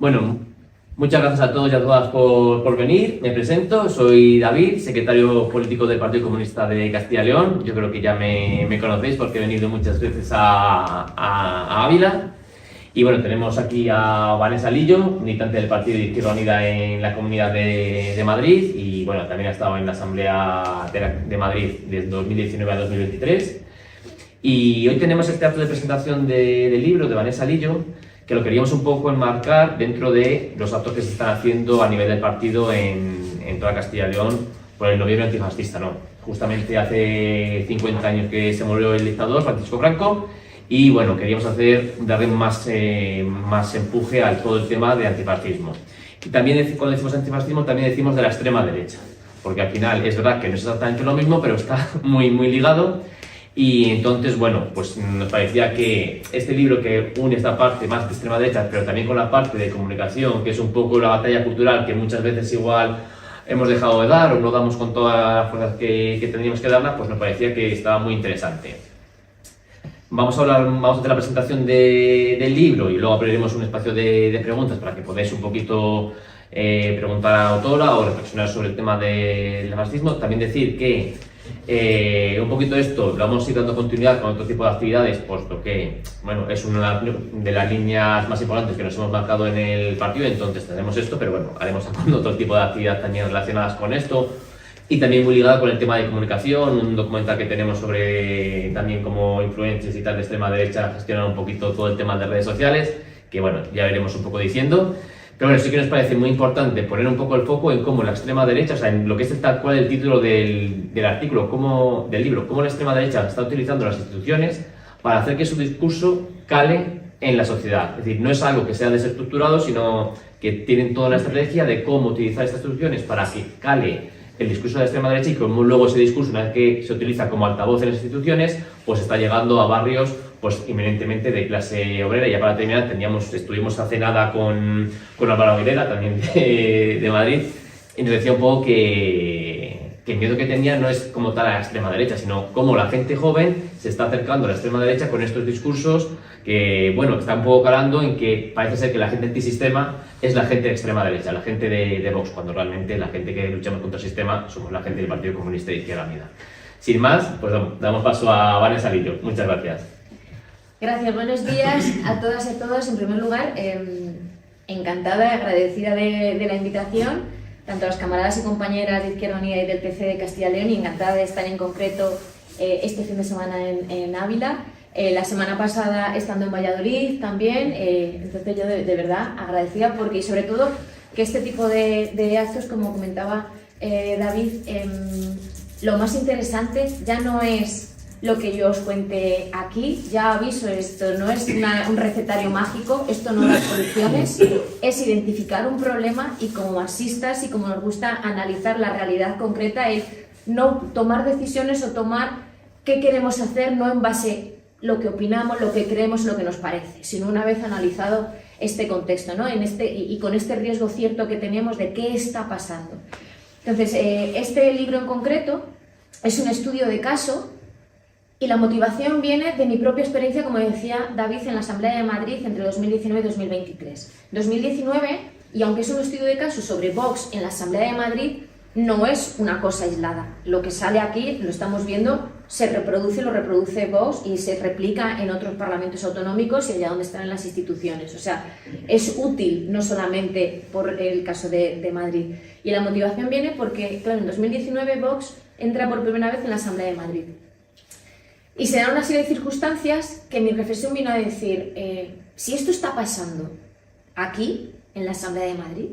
Bueno, muchas gracias a todos y a todas por venir. Me presento, soy David, secretario político del Partido Comunista de Castilla y León. Yo creo que ya me conocéis porque he venido muchas veces a Ávila. Y bueno, tenemos aquí a Vanessa Lillo, militante del Partido de Izquierda Unida en la Comunidad de Madrid, y bueno, también ha estado en la Asamblea de Madrid desde 2019 a 2023. Y hoy tenemos este acto de presentación del libro de Vanessa Lillo, que lo queríamos un poco enmarcar dentro de los actos que se están haciendo a nivel del partido en toda Castilla y León por el noviembre antifascista, ¿no? Justamente hace 50 años que se murió el dictador Francisco Franco. Y bueno, queríamos darle más empuje a todo el tema de antifascismo. Y también cuando decimos antifascismo también decimos de la extrema derecha, porque al final es verdad que no es exactamente lo mismo, pero está muy ligado. Y entonces, bueno, pues nos parecía que este libro que une esta parte más de extrema derecha, pero también con la parte de comunicación, que es un poco la batalla cultural que muchas veces igual hemos dejado de dar o no damos con todas las fuerzas que tendríamos que darla, pues nos parecía que estaba muy interesante. Vamos a hacer la presentación del libro y luego abriremos un espacio de preguntas para que podáis un poquito preguntar a la autora o reflexionar sobre el tema del fascismo. También decir que un poquito esto lo vamos a ir dando continuidad con otro tipo de actividades, puesto que bueno, es una de las líneas más importantes que nos hemos marcado en el partido, entonces tendremos esto, pero bueno, haremos otro tipo de actividad también relacionadas con esto. Y también muy ligada con el tema de comunicación, un documental que tenemos sobre también cómo influencers y tal de extrema derecha gestionan un poquito todo el tema de redes sociales, que bueno, ya veremos un poco diciendo. Pero bueno, sí que nos parece muy importante poner un poco el foco en cómo la extrema derecha, o sea, en lo que es tal cual el título del artículo, del libro, cómo la extrema derecha está utilizando las instituciones para hacer que su discurso cale en la sociedad. Es decir, no es algo que sea desestructurado, sino que tienen toda una estrategia de cómo utilizar estas instituciones para que cale el discurso de la extrema derecha y como luego ese discurso, una vez que se utiliza como altavoz en las instituciones, pues está llegando a barrios pues inminentemente de clase obrera. Y ya para terminar, estuvimos hace nada con Álvaro Aguilera, también de Madrid, y nos decía un poco que el miedo que tenía no es como tal a la extrema derecha, sino cómo la gente joven se está acercando a la extrema derecha con estos discursos que, bueno, está un poco calando en que parece ser que la gente antisistema es la gente de extrema derecha, la gente de Vox, cuando realmente la gente que luchamos contra el sistema somos la gente del Partido Comunista de Izquierda Unida. Sin más, pues damos paso a Vanessa Lillo. Muchas gracias. Gracias, buenos días a todas y a todos. En primer lugar, encantada y agradecida de la invitación, tanto a las camaradas y compañeras de Izquierda Unida y del PC de Castilla y León, y encantada de estar en concreto este fin de semana en Ávila. La semana pasada estando en Valladolid también, entonces yo de verdad agradecida porque, y sobre todo, que este tipo de actos, como comentaba David, lo más interesante ya no es lo que yo os cuente aquí, ya aviso, esto no es un recetario mágico, esto no da soluciones, es identificar un problema y como marxistas y como nos gusta analizar la realidad concreta, el no tomar decisiones o tomar qué queremos hacer no en base lo que opinamos, lo que creemos, lo que nos parece, sino una vez analizado este contexto, ¿no? Y con este riesgo cierto que tenemos de qué está pasando. Entonces, este libro en concreto es un estudio de caso y la motivación viene de mi propia experiencia, como decía David, en la Asamblea de Madrid entre 2019 y 2023. 2019, y aunque es un estudio de caso sobre Vox en la Asamblea de Madrid, no es una cosa aislada. Lo que sale aquí, lo estamos viendo, lo reproduce Vox y se replica en otros parlamentos autonómicos y allá donde están en las instituciones. O sea, es útil no solamente por el caso de Madrid. Y la motivación viene porque, claro, en 2019 Vox entra por primera vez en la Asamblea de Madrid. Y se dan una serie de circunstancias que mi reflexión vino a decir, si esto está pasando aquí, en la Asamblea de Madrid,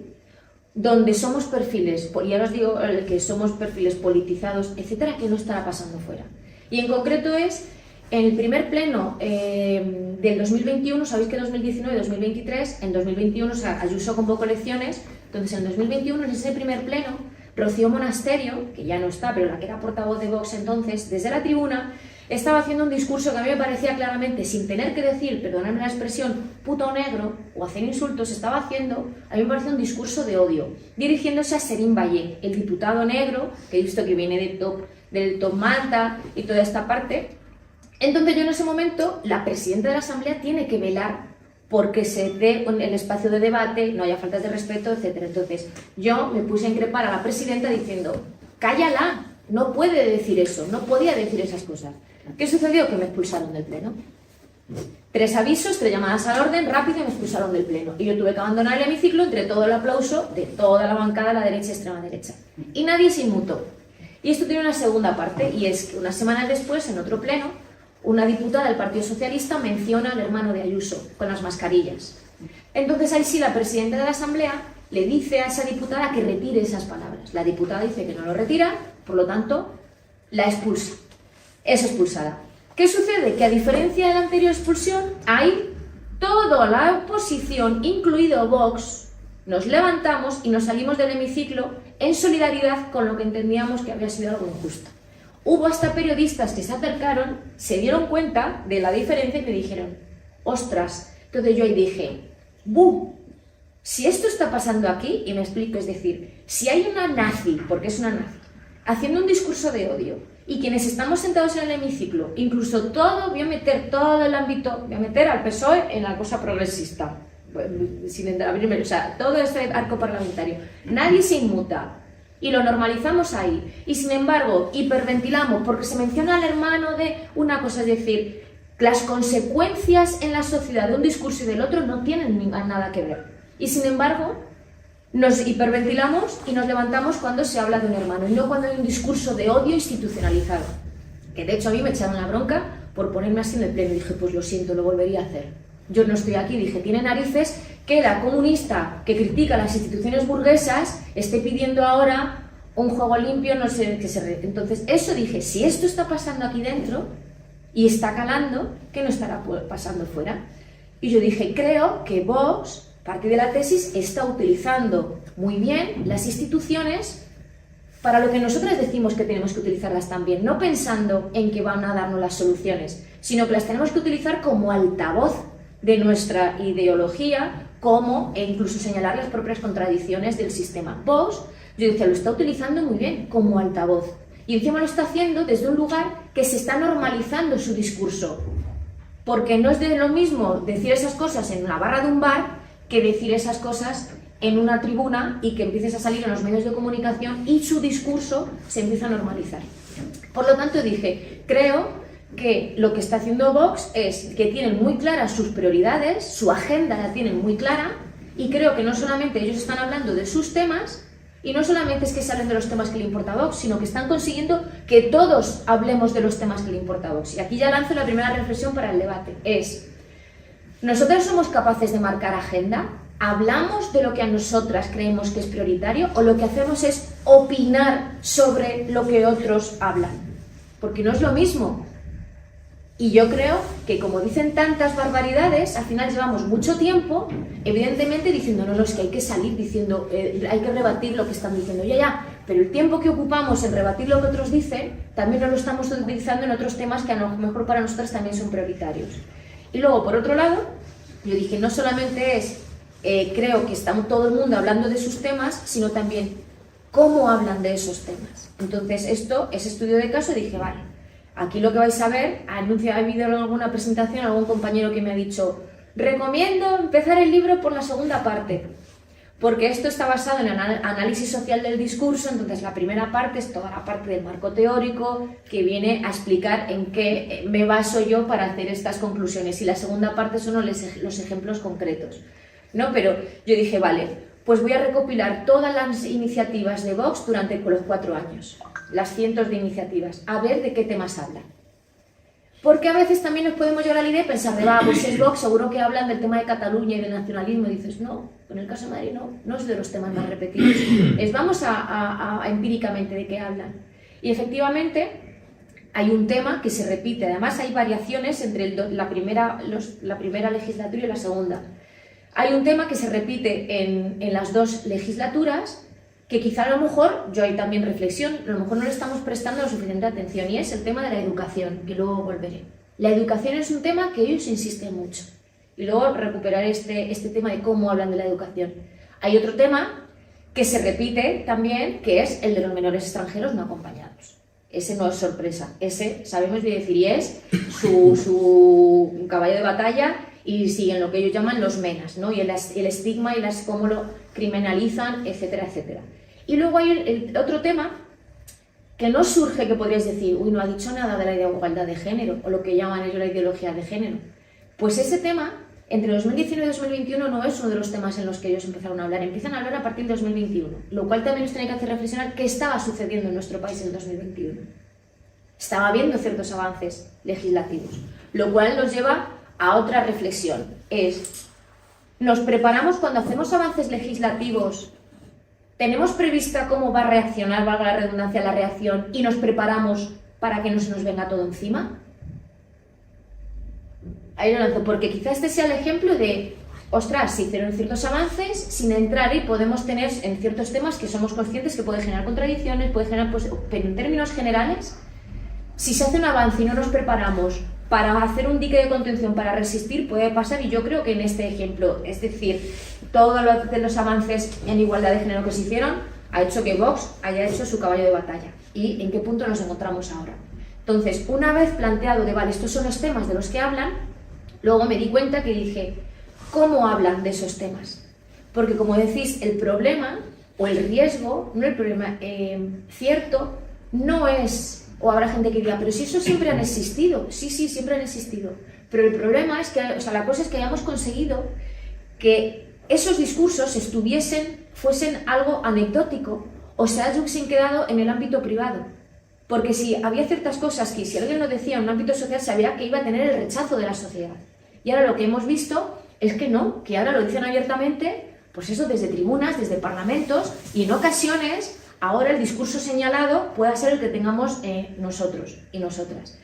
donde somos perfiles, y ahora os digo que somos perfiles politizados, etcétera, ¿qué no estará pasando fuera? Y en concreto es, en el primer pleno del 2021, sabéis que 2019 y 2023, en 2021 Ayuso convocó elecciones, entonces en 2021, en ese primer pleno, Rocío Monasterio, que ya no está, pero la que era portavoz de Vox entonces, desde la tribuna, estaba haciendo un discurso que a mí me parecía claramente, sin tener que decir, perdonadme la expresión, puto negro o hacer insultos, estaba haciendo, a mí me parecía un discurso de odio, dirigiéndose a Serín Vallé, el diputado negro, que he visto que viene del Top Malta y toda esta parte. Entonces yo en ese momento, la presidenta de la Asamblea tiene que velar porque se dé el espacio de debate, no haya faltas de respeto, etcétera. Entonces, yo me puse a increpar a la presidenta diciendo, cállala, no puede decir eso, no podía decir esas cosas. ¿Qué sucedió? Que me expulsaron del pleno. 3 avisos, 3 llamadas al orden, rápido, y me expulsaron del pleno. Y yo tuve que abandonar el hemiciclo entre todo el aplauso de toda la bancada, la derecha y extrema derecha. Y nadie se inmutó. Y esto tiene una segunda parte, y es que unas semanas después, en otro pleno, una diputada del Partido Socialista menciona al hermano de Ayuso con las mascarillas. Entonces ahí sí la presidenta de la Asamblea le dice a esa diputada que retire esas palabras. La diputada dice que no lo retira, por lo tanto, la expulsa. Es expulsada. ¿Qué sucede? Que a diferencia de la anterior expulsión, ahí toda la oposición, incluido Vox, nos levantamos y nos salimos del hemiciclo en solidaridad con lo que entendíamos que había sido algo injusto. Hubo hasta periodistas que se acercaron, se dieron cuenta de la diferencia y me dijeron, ostras. Entonces yo ahí dije, ¡buh! Si esto está pasando aquí, y me explico, es decir, si hay una nazi, porque es una nazi, haciendo un discurso de odio, y quienes estamos sentados en el hemiciclo, incluso todo, voy a meter todo el ámbito, voy a meter al PSOE en la cosa progresista, sin abrirme, o sea, todo este arco parlamentario, nadie se inmuta, y lo normalizamos ahí, y sin embargo, hiperventilamos, porque se menciona al hermano de una cosa, es decir, las consecuencias en la sociedad de un discurso y del otro no tienen nada que ver, y sin embargo, nos hiperventilamos y nos levantamos cuando se habla de un hermano y no cuando hay un discurso de odio institucionalizado. Que de hecho a mí me echaron la bronca por ponerme así en el pleno. Dije, pues lo siento, lo volvería a hacer. Yo no estoy aquí, dije, tiene narices que la comunista que critica las instituciones burguesas esté pidiendo ahora un juego limpio, no sé qué se... Entonces, eso dije, si esto está pasando aquí dentro y está calando, ¿qué no estará pasando fuera? Y yo dije, creo que Vox, parte de la tesis, está utilizando muy bien las instituciones para lo que nosotras decimos que tenemos que utilizarlas también, no pensando en que van a darnos las soluciones, sino que las tenemos que utilizar como altavoz de nuestra ideología, e incluso señalar las propias contradicciones del sistema. Vox, yo decía, lo está utilizando muy bien como altavoz, y encima lo está haciendo desde un lugar que se está normalizando su discurso, porque no es de lo mismo decir esas cosas en la barra de un bar que decir esas cosas en una tribuna y que empieces a salir en los medios de comunicación y su discurso se empieza a normalizar. Por lo tanto dije, creo que lo que está haciendo Vox es que tienen muy claras sus prioridades, su agenda la tienen muy clara, y creo que no solamente ellos están hablando de sus temas, y no solamente es que se hablen de los temas que le importa a Vox, sino que están consiguiendo que todos hablemos de los temas que le importa a Vox. Y aquí ya lanzo la primera reflexión para el debate, es... ¿Nosotras somos capaces de marcar agenda? ¿Hablamos de lo que a nosotras creemos que es prioritario o lo que hacemos es opinar sobre lo que otros hablan? Porque no es lo mismo. Y yo creo que como dicen tantas barbaridades, al final llevamos mucho tiempo, evidentemente diciendo, no, es que hay que salir diciendo, hay que rebatir lo que están diciendo, ya, pero el tiempo que ocupamos en rebatir lo que otros dicen, también no lo estamos utilizando en otros temas que a lo mejor para nosotras también son prioritarios. Y luego, por otro lado, yo dije, no solamente es, creo que está todo el mundo hablando de sus temas, sino también cómo hablan de esos temas. Entonces, ese estudio de caso, dije, vale, aquí lo que vais a ver, ha habido alguna presentación, algún compañero que me ha dicho, recomiendo empezar el libro por la segunda parte, porque esto está basado en el análisis social del discurso. Entonces la primera parte es toda la parte del marco teórico que viene a explicar en qué me baso yo para hacer estas conclusiones, y la segunda parte son los ejemplos concretos, ¿no? Pero yo dije, vale, pues voy a recopilar todas las iniciativas de Vox durante los 4 años, las cientos de iniciativas, a ver de qué temas hablan. Porque a veces también nos podemos llegar a la idea y pensar, pues es Vox, seguro que hablan del tema de Cataluña y del nacionalismo, y dices, no, en el caso de Madrid no es de los temas más repetidos, vamos a empíricamente de qué hablan. Y efectivamente hay un tema que se repite, además hay variaciones entre la primera legislatura y la segunda. Hay un tema que se repite en las 2 legislaturas, que quizá a lo mejor, yo hay también reflexión, a lo mejor no le estamos prestando la suficiente atención, y es el tema de la educación, que luego volveré. La educación es un tema que ellos insisten mucho, y luego recuperar este tema de cómo hablan de la educación. Hay otro tema que se repite también, que es el de los menores extranjeros no acompañados. Ese no es sorpresa, ese sabemos de decir, y es su caballo de batalla, y siguen lo que ellos llaman los menas, ¿no? Y el estigma y cómo lo criminalizan, etcétera, etcétera. Y luego hay el otro tema que no surge, que podríais decir, uy, no ha dicho nada de la igualdad de género, o lo que llaman ellos la ideología de género. Pues ese tema, entre 2019 y 2021, no es uno de los temas en los que ellos empezaron a hablar. Empiezan a hablar a partir de 2021, lo cual también nos tiene que hacer reflexionar qué estaba sucediendo en nuestro país en 2021. Estaba habiendo ciertos avances legislativos, lo cual nos lleva a otra reflexión. ¿Nos preparamos cuando hacemos avances legislativos? ¿Tenemos prevista cómo va a reaccionar, valga la redundancia, la reacción, y nos preparamos para que no se nos venga todo encima? Ahí lo lanzo, porque quizá este sea el ejemplo de, ostras, se hicieron ciertos avances sin entrar y podemos tener en ciertos temas que somos conscientes que puede generar contradicciones, puede generar, pues, pero en términos generales, si se hace un avance y no nos preparamos para hacer un dique de contención, para resistir, puede pasar, y yo creo que en este ejemplo, es decir, todos los avances en igualdad de género que se hicieron, ha hecho que Vox haya hecho su caballo de batalla. ¿Y en qué punto nos encontramos ahora? Entonces, una vez planteado de, vale, estos son los temas de los que hablan, luego me di cuenta que dije, ¿cómo hablan de esos temas? Porque, como decís, el problema, o el riesgo, no el problema, cierto, no es... O habrá gente que diga, pero si eso siempre han existido. Sí, siempre han existido. Pero el problema es que, la cosa es que hayamos conseguido que esos discursos fuesen algo anecdótico o se hayan quedado en el ámbito privado. Porque si había ciertas cosas que si alguien lo decía en un ámbito social, sabía que iba a tener el rechazo de la sociedad. Y ahora lo que hemos visto es que no, que ahora lo dicen abiertamente, pues eso, desde tribunas, desde parlamentos, y en ocasiones... Ahora el discurso señalado pueda ser el que tengamos nosotros y nosotras.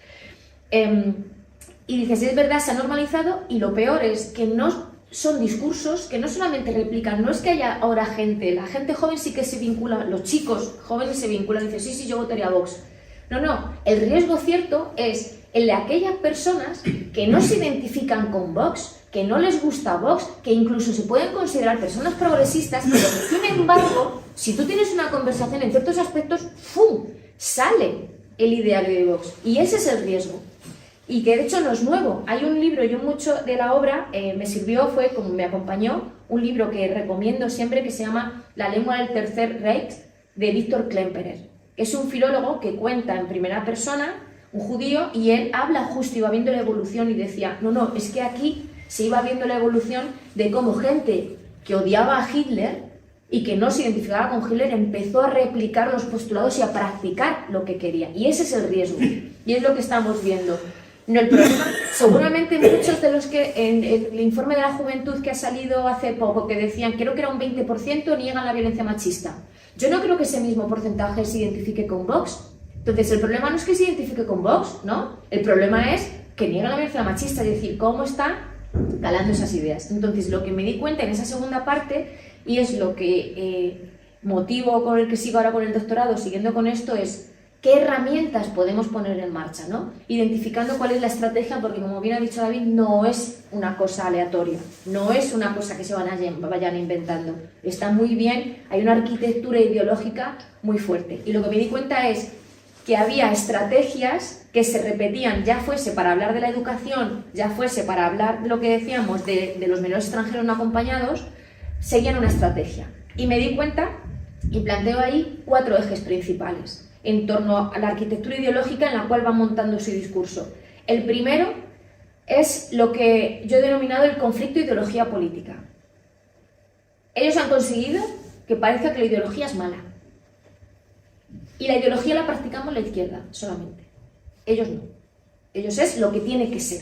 Y dices, es verdad, se ha normalizado, y lo peor es que no son discursos que no solamente replican, no es que haya ahora la gente joven sí que se vincula, los chicos jóvenes se vinculan y dicen, sí, yo votaría a Vox. No, el riesgo cierto es el de aquellas personas que no se identifican con Vox, que no les gusta Vox, que incluso se pueden considerar personas progresistas, pero que, sin embargo, si tú tienes una conversación en ciertos aspectos, ¡fum!, sale el ideario de Vox. Y ese es el riesgo. Y que de hecho no es nuevo. Hay un libro, yo mucho de la obra me sirvió, fue como me acompañó, un libro que recomiendo siempre que se llama La lengua del Tercer Reich, de Viktor Klemperer. Es un filólogo que cuenta en primera persona, un judío, y él habla justo, iba viendo la evolución y decía, no, es que aquí se iba viendo la evolución de cómo gente que odiaba a Hitler y que no se identificaba con Hitler empezó a replicar los postulados y a practicar lo que quería. Y ese es el riesgo. Y es lo que estamos viendo. No, el problema, seguramente muchos de los que en el informe de la juventud que ha salido hace poco, que decían, creo que era un 20%, niegan la violencia machista. Yo no creo que ese mismo porcentaje se identifique con Vox. Entonces, el problema no es que se identifique con Vox, ¿no? El problema es que niegan la violencia machista, es decir, cómo está calando esas ideas. Entonces, lo que me di cuenta en esa segunda parte, y es lo que motivo con el que sigo ahora con el doctorado, siguiendo con esto, es qué herramientas podemos poner en marcha, ¿no? Identificando cuál es la estrategia, porque como bien ha dicho David, no es una cosa aleatoria, no es una cosa que se vayan inventando. Está muy bien, hay una arquitectura ideológica muy fuerte. Y lo que me di cuenta es que había estrategias que se repetían, ya fuese para hablar de la educación, ya fuese para hablar de lo que decíamos de los menores extranjeros no acompañados, seguían una estrategia. Y me di cuenta y planteo ahí 4 ejes principales en torno a la arquitectura ideológica en la cual va montando su discurso. El primero es lo que yo he denominado el conflicto ideología política. Ellos han conseguido que parezca que la ideología es mala. Y la ideología la practicamos la izquierda solamente. Ellos no. Ellos es lo que tiene que ser.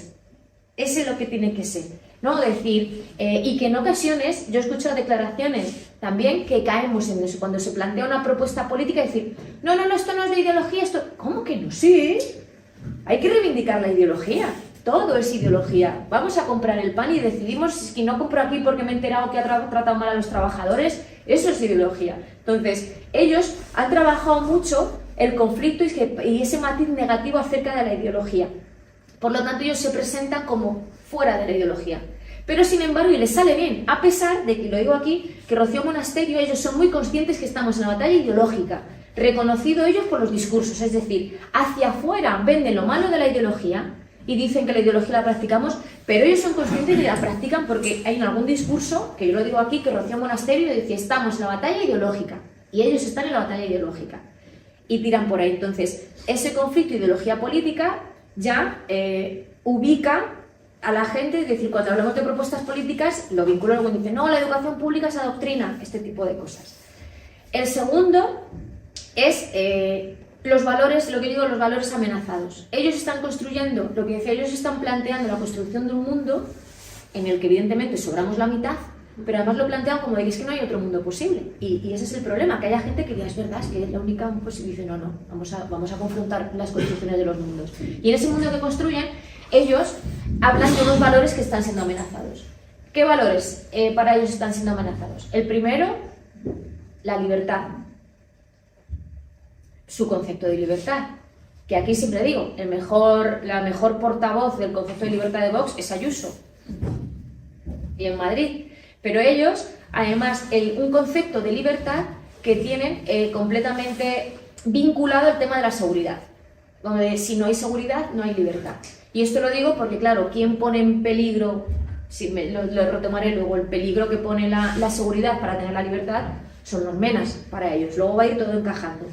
Ese es lo que tiene que ser. ¿No? Decir, y que en ocasiones, yo he escuchado declaraciones también que caemos en eso, cuando se plantea una propuesta política, decir, no, esto no es de ideología, esto... ¿Cómo que no? Sí, hay que reivindicar la ideología, todo es ideología. Vamos a comprar el pan y decidimos si no compro aquí porque me he enterado que ha tratado mal a los trabajadores, eso es ideología. Entonces, ellos han trabajado mucho el conflicto y ese matiz negativo acerca de la ideología. Por lo tanto, ellos se presentan como fuera de la ideología. Pero, sin embargo, y les sale bien, a pesar de que, lo digo aquí, que Rocío Monasterio, ellos son muy conscientes que estamos en la batalla ideológica, reconocido ellos por los discursos, es decir, hacia afuera venden lo malo de la ideología y dicen que la ideología la practicamos, Pero ellos son conscientes y la practican porque hay en algún discurso, que yo lo digo aquí, que Rocío Monasterio dice, estamos en la batalla ideológica, y ellos están en la batalla ideológica, y tiran por ahí. Entonces, ese conflicto ideología política ya ubica a la gente, es decir, cuando hablamos de propuestas políticas, lo vinculan cuando dicen, no, la educación pública es adoctrina, este tipo de cosas. El segundo es los valores, lo que digo, los valores amenazados. Ellos están construyendo, lo que decía, ellos están planteando la construcción de un mundo en el que evidentemente sobramos la mitad, pero además lo plantean como de que es que no hay otro mundo posible. Y ese es el problema, que haya gente que diga, es verdad, es que es la única posible. Dice, no, vamos a confrontar las construcciones de los mundos. Y en ese mundo que construyen, ellos hablan de unos valores que están siendo amenazados. ¿Qué valores para ellos están siendo amenazados? El primero, la libertad. Su concepto de libertad, que aquí siempre digo, la mejor portavoz del concepto de libertad de Vox es Ayuso, y en Madrid. Pero ellos, además, un concepto de libertad que tienen completamente vinculado al tema de la seguridad. Donde si no hay seguridad, no hay libertad. Y esto lo digo porque, claro, ¿quién pone en peligro, lo retomaré luego, el peligro que pone la seguridad para tener la libertad? Son los menas para ellos. Luego va a ir todo encajando.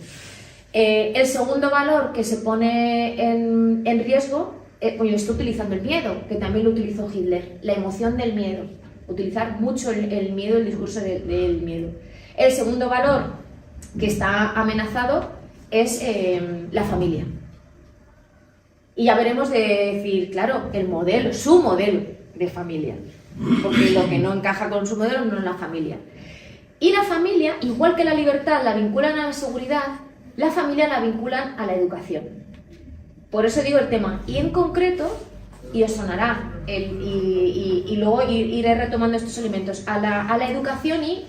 El segundo valor que se pone en riesgo, pues yo estoy utilizando el miedo, que también lo utilizó Hitler, la emoción del miedo. Utilizar mucho el miedo, el discurso del miedo. El segundo valor que está amenazado es la familia. Y ya veremos de decir, claro, su modelo de familia. Porque lo que no encaja con su modelo no es la familia. Y la familia, igual que la libertad la vinculan a la seguridad, la familia la vinculan a la educación. Por eso digo el tema. Y en concreto, y os sonará, y luego iré retomando estos elementos, a la educación y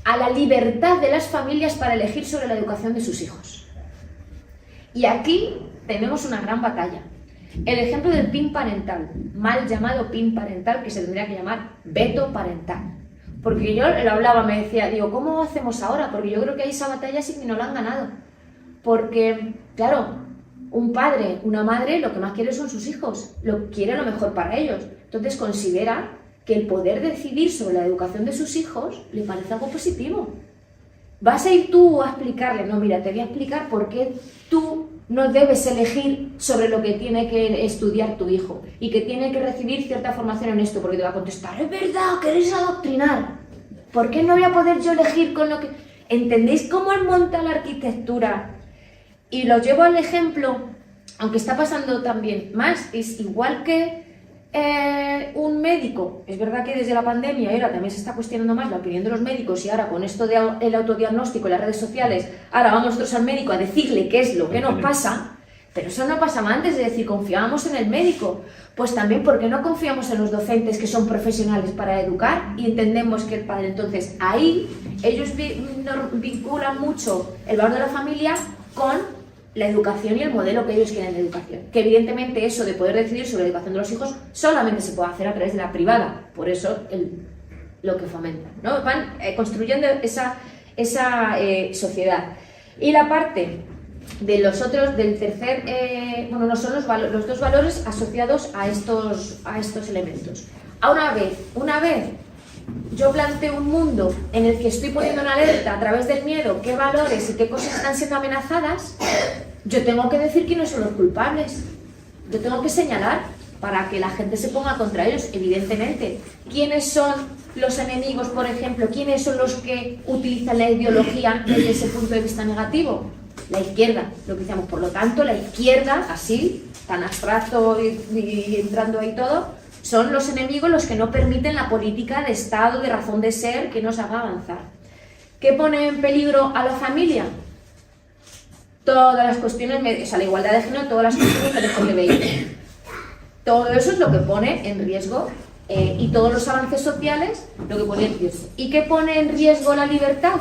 a la libertad de las familias para elegir sobre la educación de sus hijos. Y aquí tenemos una gran batalla. El ejemplo del PIN parental, mal llamado PIN parental, que se tendría que llamar veto parental. Porque yo lo hablaba, me decía, digo, ¿cómo hacemos ahora? Porque yo creo que hay esa batalla sí que no la han ganado. Porque, claro, un padre, una madre, lo que más quiere son sus hijos, quiere lo mejor para ellos. Entonces considera que el poder decidir sobre la educación de sus hijos le parece algo positivo. ¿Vas a ir tú a explicarle? No, mira, te voy a explicar por qué tú no debes elegir sobre lo que tiene que estudiar tu hijo y que tiene que recibir cierta formación en esto, porque te va a contestar, es verdad, queréis adoctrinar. ¿Por qué no voy a poder yo elegir con lo que...? ¿Entendéis cómo él monta la arquitectura? Y lo llevo al ejemplo, aunque está pasando también más, es igual que un médico. Es verdad que desde la pandemia ahora también se está cuestionando más la opinión de los médicos y ahora con esto del autodiagnóstico y las redes sociales, ahora vamos nosotros al médico a decirle qué es lo que nos pasa, pero eso no pasaba antes, de decir, confiábamos en el médico. Pues también, ¿por qué no confiamos en los docentes que son profesionales para educar y entendemos que el padre? Entonces, ahí ellos vinculan mucho el valor de la familia con la educación y el modelo que ellos quieren de educación. Que evidentemente eso de poder decidir sobre la educación de los hijos solamente se puede hacer a través de la privada, por eso lo que fomentan, ¿no? Van construyendo esa sociedad. Y la parte de los otros, del tercer, bueno, no son los dos valores asociados a estos elementos. Una vez yo planteo un mundo en el que estoy poniendo en alerta a través del miedo qué valores y qué cosas están siendo amenazadas, yo tengo que decir quiénes son los culpables. Yo tengo que señalar para que la gente se ponga contra ellos, evidentemente. ¿Quiénes son los enemigos, por ejemplo? ¿Quiénes son los que utilizan la ideología desde ese punto de vista negativo? La izquierda, lo que decíamos. Por lo tanto, la izquierda, así, tan abstracto y entrando ahí todo, son los enemigos los que no permiten la política de Estado, de razón de ser, que nos haga avanzar. ¿Qué pone en peligro a la familia? Todas las cuestiones, o sea, la igualdad de género, todas las cuestiones LGTBI. Todo eso es lo que pone en riesgo, y todos los avances sociales, lo que pone en riesgo. ¿Y qué pone en riesgo la libertad?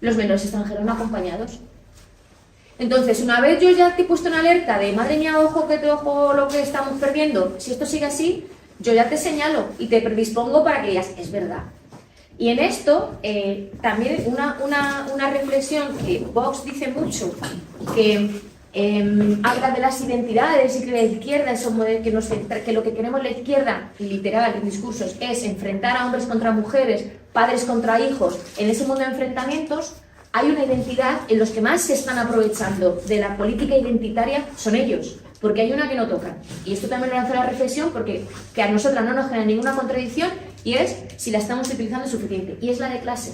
Los menores extranjeros no acompañados. Entonces, una vez yo ya te he puesto en alerta de madre mía, ojo lo que estamos perdiendo, si esto sigue así, yo ya te señalo y te predispongo para que digas, es verdad. Y en esto, también una reflexión que Vox dice mucho, que habla de las identidades y que la izquierda es un modelo que lo que queremos la izquierda, literal, en discursos, es enfrentar a hombres contra mujeres, padres contra hijos. En ese mundo de enfrentamientos hay una identidad en los que más se están aprovechando de la política identitaria son ellos, porque hay una que no tocan. Y esto también lo lanzo a la reflexión porque que a nosotras no nos genera ninguna contradicción y es si la estamos utilizando suficiente. Y es la de clase.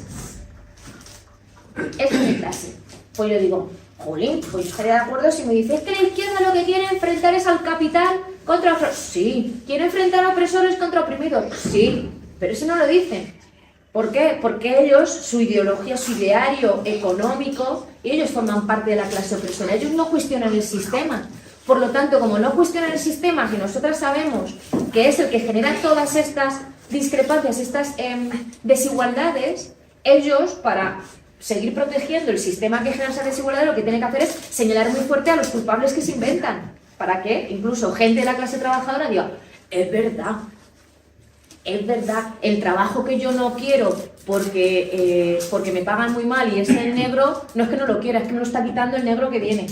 Es la de clase. Pues yo digo, jolín, pues yo estaría de acuerdo si me dices que la izquierda lo que quiere enfrentar es al capital contra opresores. Sí. ¿Quiere enfrentar a opresores contra oprimidos? Sí. Pero eso no lo dicen. ¿Por qué? Porque ellos, su ideología, su ideario económico, ellos forman parte de la clase opresora. Ellos no cuestionan el sistema. Por lo tanto, como no cuestionan el sistema, que nosotras sabemos que es el que genera todas estas discrepancias, estas desigualdades, ellos, para seguir protegiendo el sistema que genera esa desigualdad, lo que tienen que hacer es señalar muy fuerte a los culpables que se inventan, para que incluso gente de la clase trabajadora diga, es verdad, el trabajo que yo no quiero porque me pagan muy mal y es el negro, no es que no lo quiera, es que me lo está quitando el negro que viene.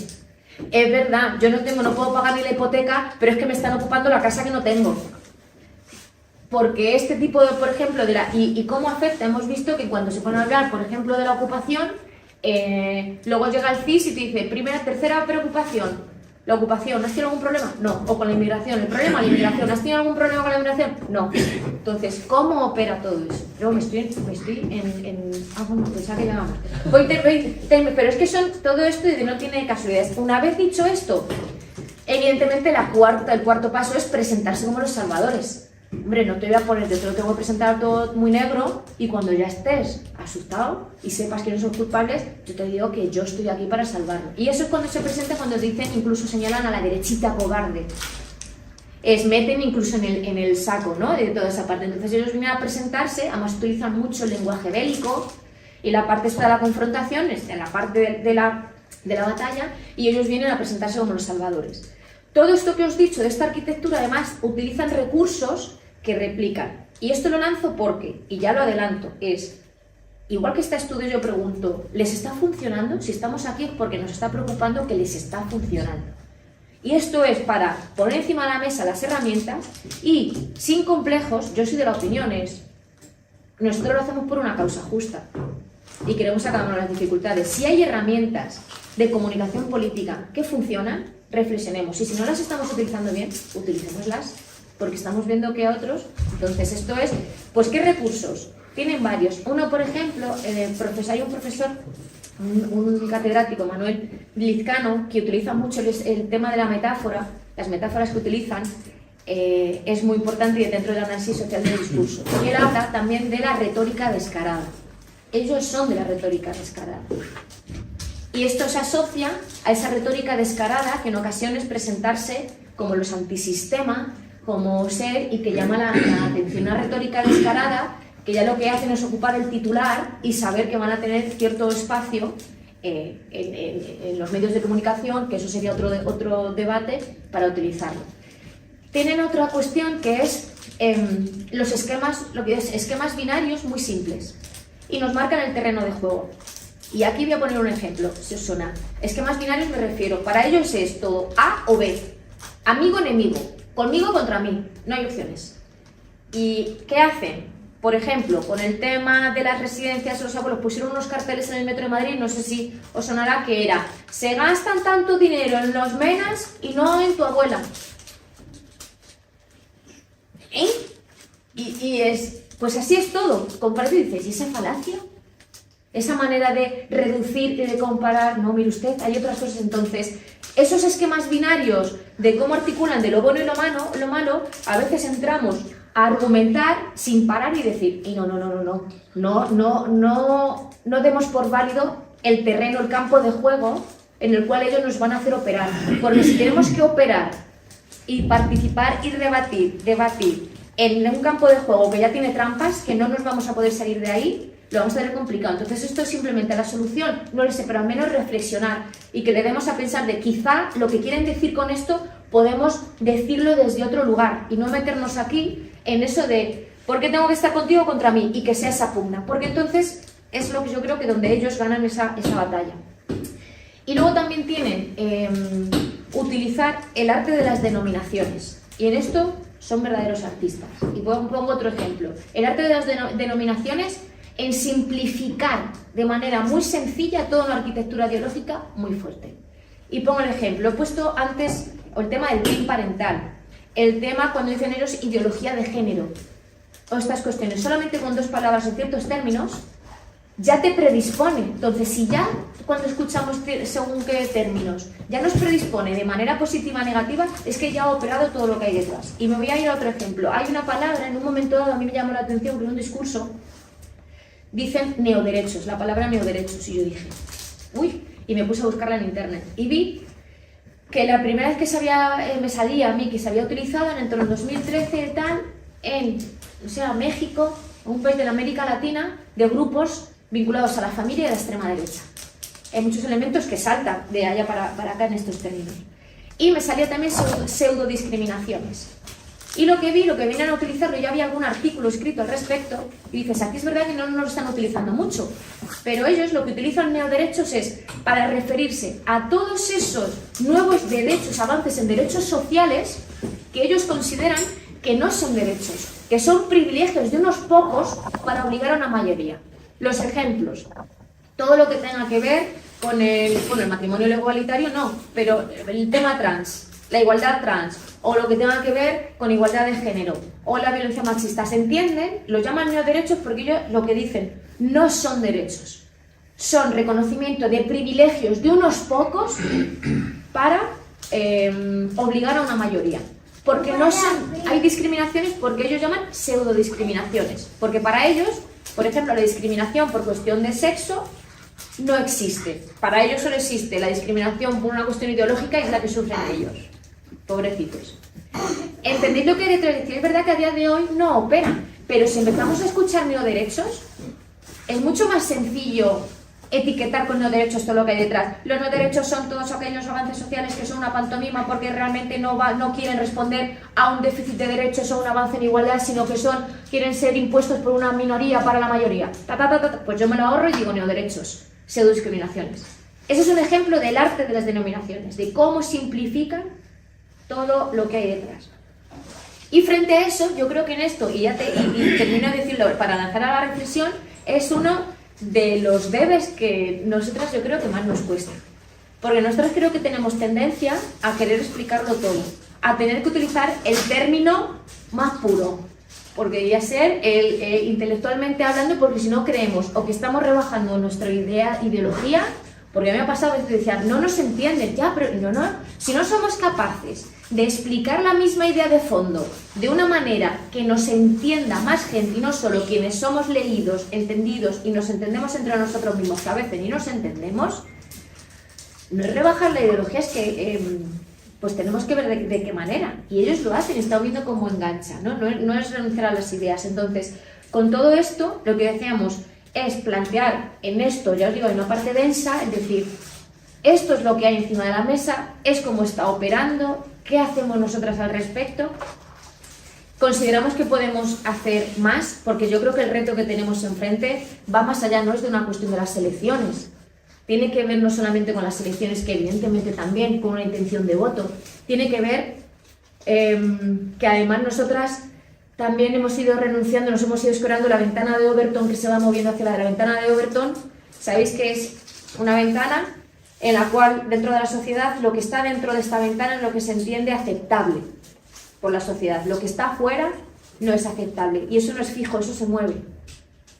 Es verdad, yo no puedo pagar ni la hipoteca, pero es que me están ocupando la casa que no tengo. Porque este tipo de, por ejemplo, ¿y cómo afecta? Hemos visto que cuando se pone a hablar, por ejemplo, de la ocupación, luego llega el CIS y te dice, tercera preocupación, la ocupación, ¿has tenido algún problema? No. O con la inmigración, el problema, la inmigración, ¿has tenido algún problema con la inmigración? No. Entonces, ¿cómo opera todo eso? Luego me estoy bueno, pensaba que llegamos. Pero es que todo esto no tiene casualidades. Una vez dicho esto, evidentemente el cuarto paso es presentarse como los salvadores. Hombre, no te voy a poner, te lo tengo que presentar todo muy negro y cuando ya estés asustado y sepas quiénes son culpables, yo te digo que yo estoy aquí para salvarlo. Y eso es cuando se presenta, cuando dicen, incluso señalan a la derechita cobarde. Meten incluso en el saco, ¿no? De toda esa parte. Entonces ellos vienen a presentarse, además utilizan mucho el lenguaje bélico y la parte esta de la confrontación, en la parte de la batalla, y ellos vienen a presentarse como los salvadores. Todo esto que os he dicho de esta arquitectura, además, utilizan recursos que replican. Y esto lo lanzo porque, y ya lo adelanto, igual que este estudio yo pregunto, ¿les está funcionando? Si estamos aquí es porque nos está preocupando que les está funcionando. Y esto es para poner encima de la mesa las herramientas y, sin complejos, yo soy de la opinión, nosotros lo hacemos por una causa justa y queremos sacarnos las dificultades. Si hay herramientas de comunicación política que funcionan, reflexionemos. Y si no las estamos utilizando bien, utilicémoslas, porque estamos viendo que otros... Entonces, esto es, pues, ¿qué recursos? Tienen varios. Uno, por ejemplo, hay un profesor, un catedrático, Manuel Lizcano, que utiliza mucho el tema de la metáfora, las metáforas que utilizan, es muy importante dentro del análisis social del discurso. Y él habla también de la retórica descarada. Ellos son de la retórica descarada. Y esto se asocia a esa retórica descarada que en ocasiones presentarse como los antisistema, como ser, y que llama la atención. Una retórica descarada que ya lo que hacen es ocupar el titular y saber que van a tener cierto espacio en los medios de comunicación, que eso sería otro debate para utilizarlo. Tienen otra cuestión que es los esquemas, esquemas binarios muy simples y nos marcan el terreno de juego. Y aquí voy a poner un ejemplo, si os suena. Esquemas binarios me refiero, para ellos es todo A o B, amigo-enemigo, conmigo contra mí, no hay opciones. ¿Y qué hacen? Por ejemplo, con el tema de las residencias, los abuelos pusieron unos carteles en el metro de Madrid, no sé si os sonará, que era: se gastan tanto dinero en los menas y no en tu abuela. Y pues así es todo. Comparte y dices, ¿y esa falacia? Esa manera de reducir y de comparar, no, mire usted, hay otras cosas. Entonces, esos esquemas binarios de cómo articulan de lo bueno y lo malo, a veces entramos a argumentar sin parar y decir, y no demos por válido el terreno, el campo de juego en el cual ellos nos van a hacer operar. Porque si tenemos que operar y participar y debatir en un campo de juego que ya tiene trampas, que no nos vamos a poder salir de ahí, lo vamos a tener complicado. Entonces esto es simplemente la solución, no lo sé, pero al menos reflexionar y que le demos a pensar de quizá lo que quieren decir con esto podemos decirlo desde otro lugar y no meternos aquí en eso de ¿por qué tengo que estar contigo contra mí? Y que sea esa pugna, porque entonces es lo que yo creo que donde ellos ganan esa batalla. Y luego también tienen utilizar el arte de las denominaciones. Y en esto son verdaderos artistas. Y pongo otro ejemplo. El arte de las denominaciones en simplificar de manera muy sencilla toda una arquitectura ideológica muy fuerte. Y pongo el ejemplo. He puesto antes el tema del PIN parental. El tema cuando dicen ellos ideología de género. O estas cuestiones. Solamente con 2 palabras en ciertos términos ya te predispone. Entonces, si ya cuando escuchamos según qué términos ya nos predispone de manera positiva o negativa, es que ya ha operado todo lo que hay detrás. Y me voy a ir a otro ejemplo. Hay una palabra, en un momento dado a mí me llamó la atención que en un discurso dicen neoderechos, la palabra neoderechos, y yo dije, uy, y me puse a buscarla en internet. Y vi que la primera vez que me salía a mí que se había utilizado en el 2013 y tal, en México, un país de la América Latina, de grupos vinculados a la familia y a la extrema derecha. Hay muchos elementos que saltan de allá para acá en estos términos. Y me salía también pseudodiscriminaciones. Y lo que vienen a utilizarlo, ya había algún artículo escrito al respecto, y dices, aquí es verdad que no lo están utilizando mucho, pero ellos lo que utilizan neoderechos es para referirse a todos esos nuevos derechos, avances en derechos sociales, que ellos consideran que no son derechos, que son privilegios de unos pocos para obligar a una mayoría. Los ejemplos, todo lo que tenga que ver con el matrimonio igualitario, no, pero el tema trans, la igualdad trans, o lo que tenga que ver con igualdad de género, o la violencia machista, ¿se entienden? Los llaman neoderechos porque ellos lo que dicen no son derechos, son reconocimiento de privilegios de unos pocos para obligar a una mayoría. Porque no son, hay discriminaciones porque ellos llaman pseudodiscriminaciones, porque para ellos, por ejemplo, la discriminación por cuestión de sexo no existe. Para ellos solo existe la discriminación por una cuestión ideológica y es la que sufren ellos. Pobrecitos. Entendiendo que es verdad que a día de hoy no operan, pero si empezamos a escuchar neoderechos, es mucho más sencillo etiquetar con neoderechos todo lo que hay detrás. Los neoderechos son todos aquellos avances sociales que son una pantomima porque realmente no quieren responder a un déficit de derechos o un avance en igualdad, sino que quieren ser impuestos por una minoría para la mayoría. Pues yo me lo ahorro y digo neoderechos, pseudodiscriminaciones. Ese es un ejemplo del arte de las denominaciones, de cómo simplifican todo lo que hay detrás. Y frente a eso, yo creo que en esto, y termino de decirlo para lanzar a la reflexión, es uno de los debes que nosotras yo creo que más nos cuesta. Porque nosotras creo que tenemos tendencia a querer explicarlo todo, a tener que utilizar el término más puro, porque debería ser intelectualmente hablando, porque si no creemos o que estamos rebajando nuestra ideología, porque a mí me ha pasado que decía, no nos entienden, ya, pero no, si no somos capaces de explicar la misma idea de fondo de una manera que nos entienda más gente y no solo quienes somos leídos, entendidos y nos entendemos entre nosotros mismos, que a veces ni nos entendemos, no es rebajar la ideología, es que pues tenemos que ver de qué manera. Y ellos lo hacen, están viendo cómo engancha, no es renunciar a las ideas. Entonces, con todo esto, lo que decíamos es plantear en esto, ya os digo, en una parte densa, es decir, esto es lo que hay encima de la mesa, es cómo está operando, ¿qué hacemos nosotras al respecto? Consideramos que podemos hacer más, porque yo creo que el reto que tenemos enfrente va más allá, no es de una cuestión de las elecciones, tiene que ver no solamente con las elecciones, que evidentemente también con una intención de voto, tiene que ver que además nosotras también hemos ido renunciando, nos hemos ido escorando la ventana de Overton que se va moviendo hacia la ventana de Overton. Sabéis que es una ventana en la cual dentro de la sociedad lo que está dentro de esta ventana es lo que se entiende aceptable por la sociedad. Lo que está afuera no es aceptable y eso no es fijo, eso se mueve.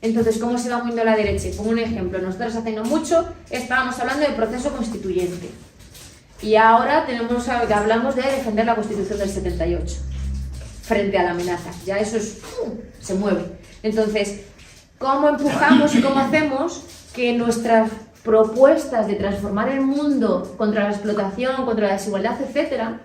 Entonces, ¿cómo se va moviendo la derecha? Pongo un ejemplo. Nosotros hace no mucho estábamos hablando del proceso constituyente y ahora hablamos de defender la Constitución del 78 frente a la amenaza. Ya eso se mueve. Entonces, ¿cómo empujamos y cómo hacemos que nuestras propuestas de transformar el mundo contra la explotación, contra la desigualdad, etcétera,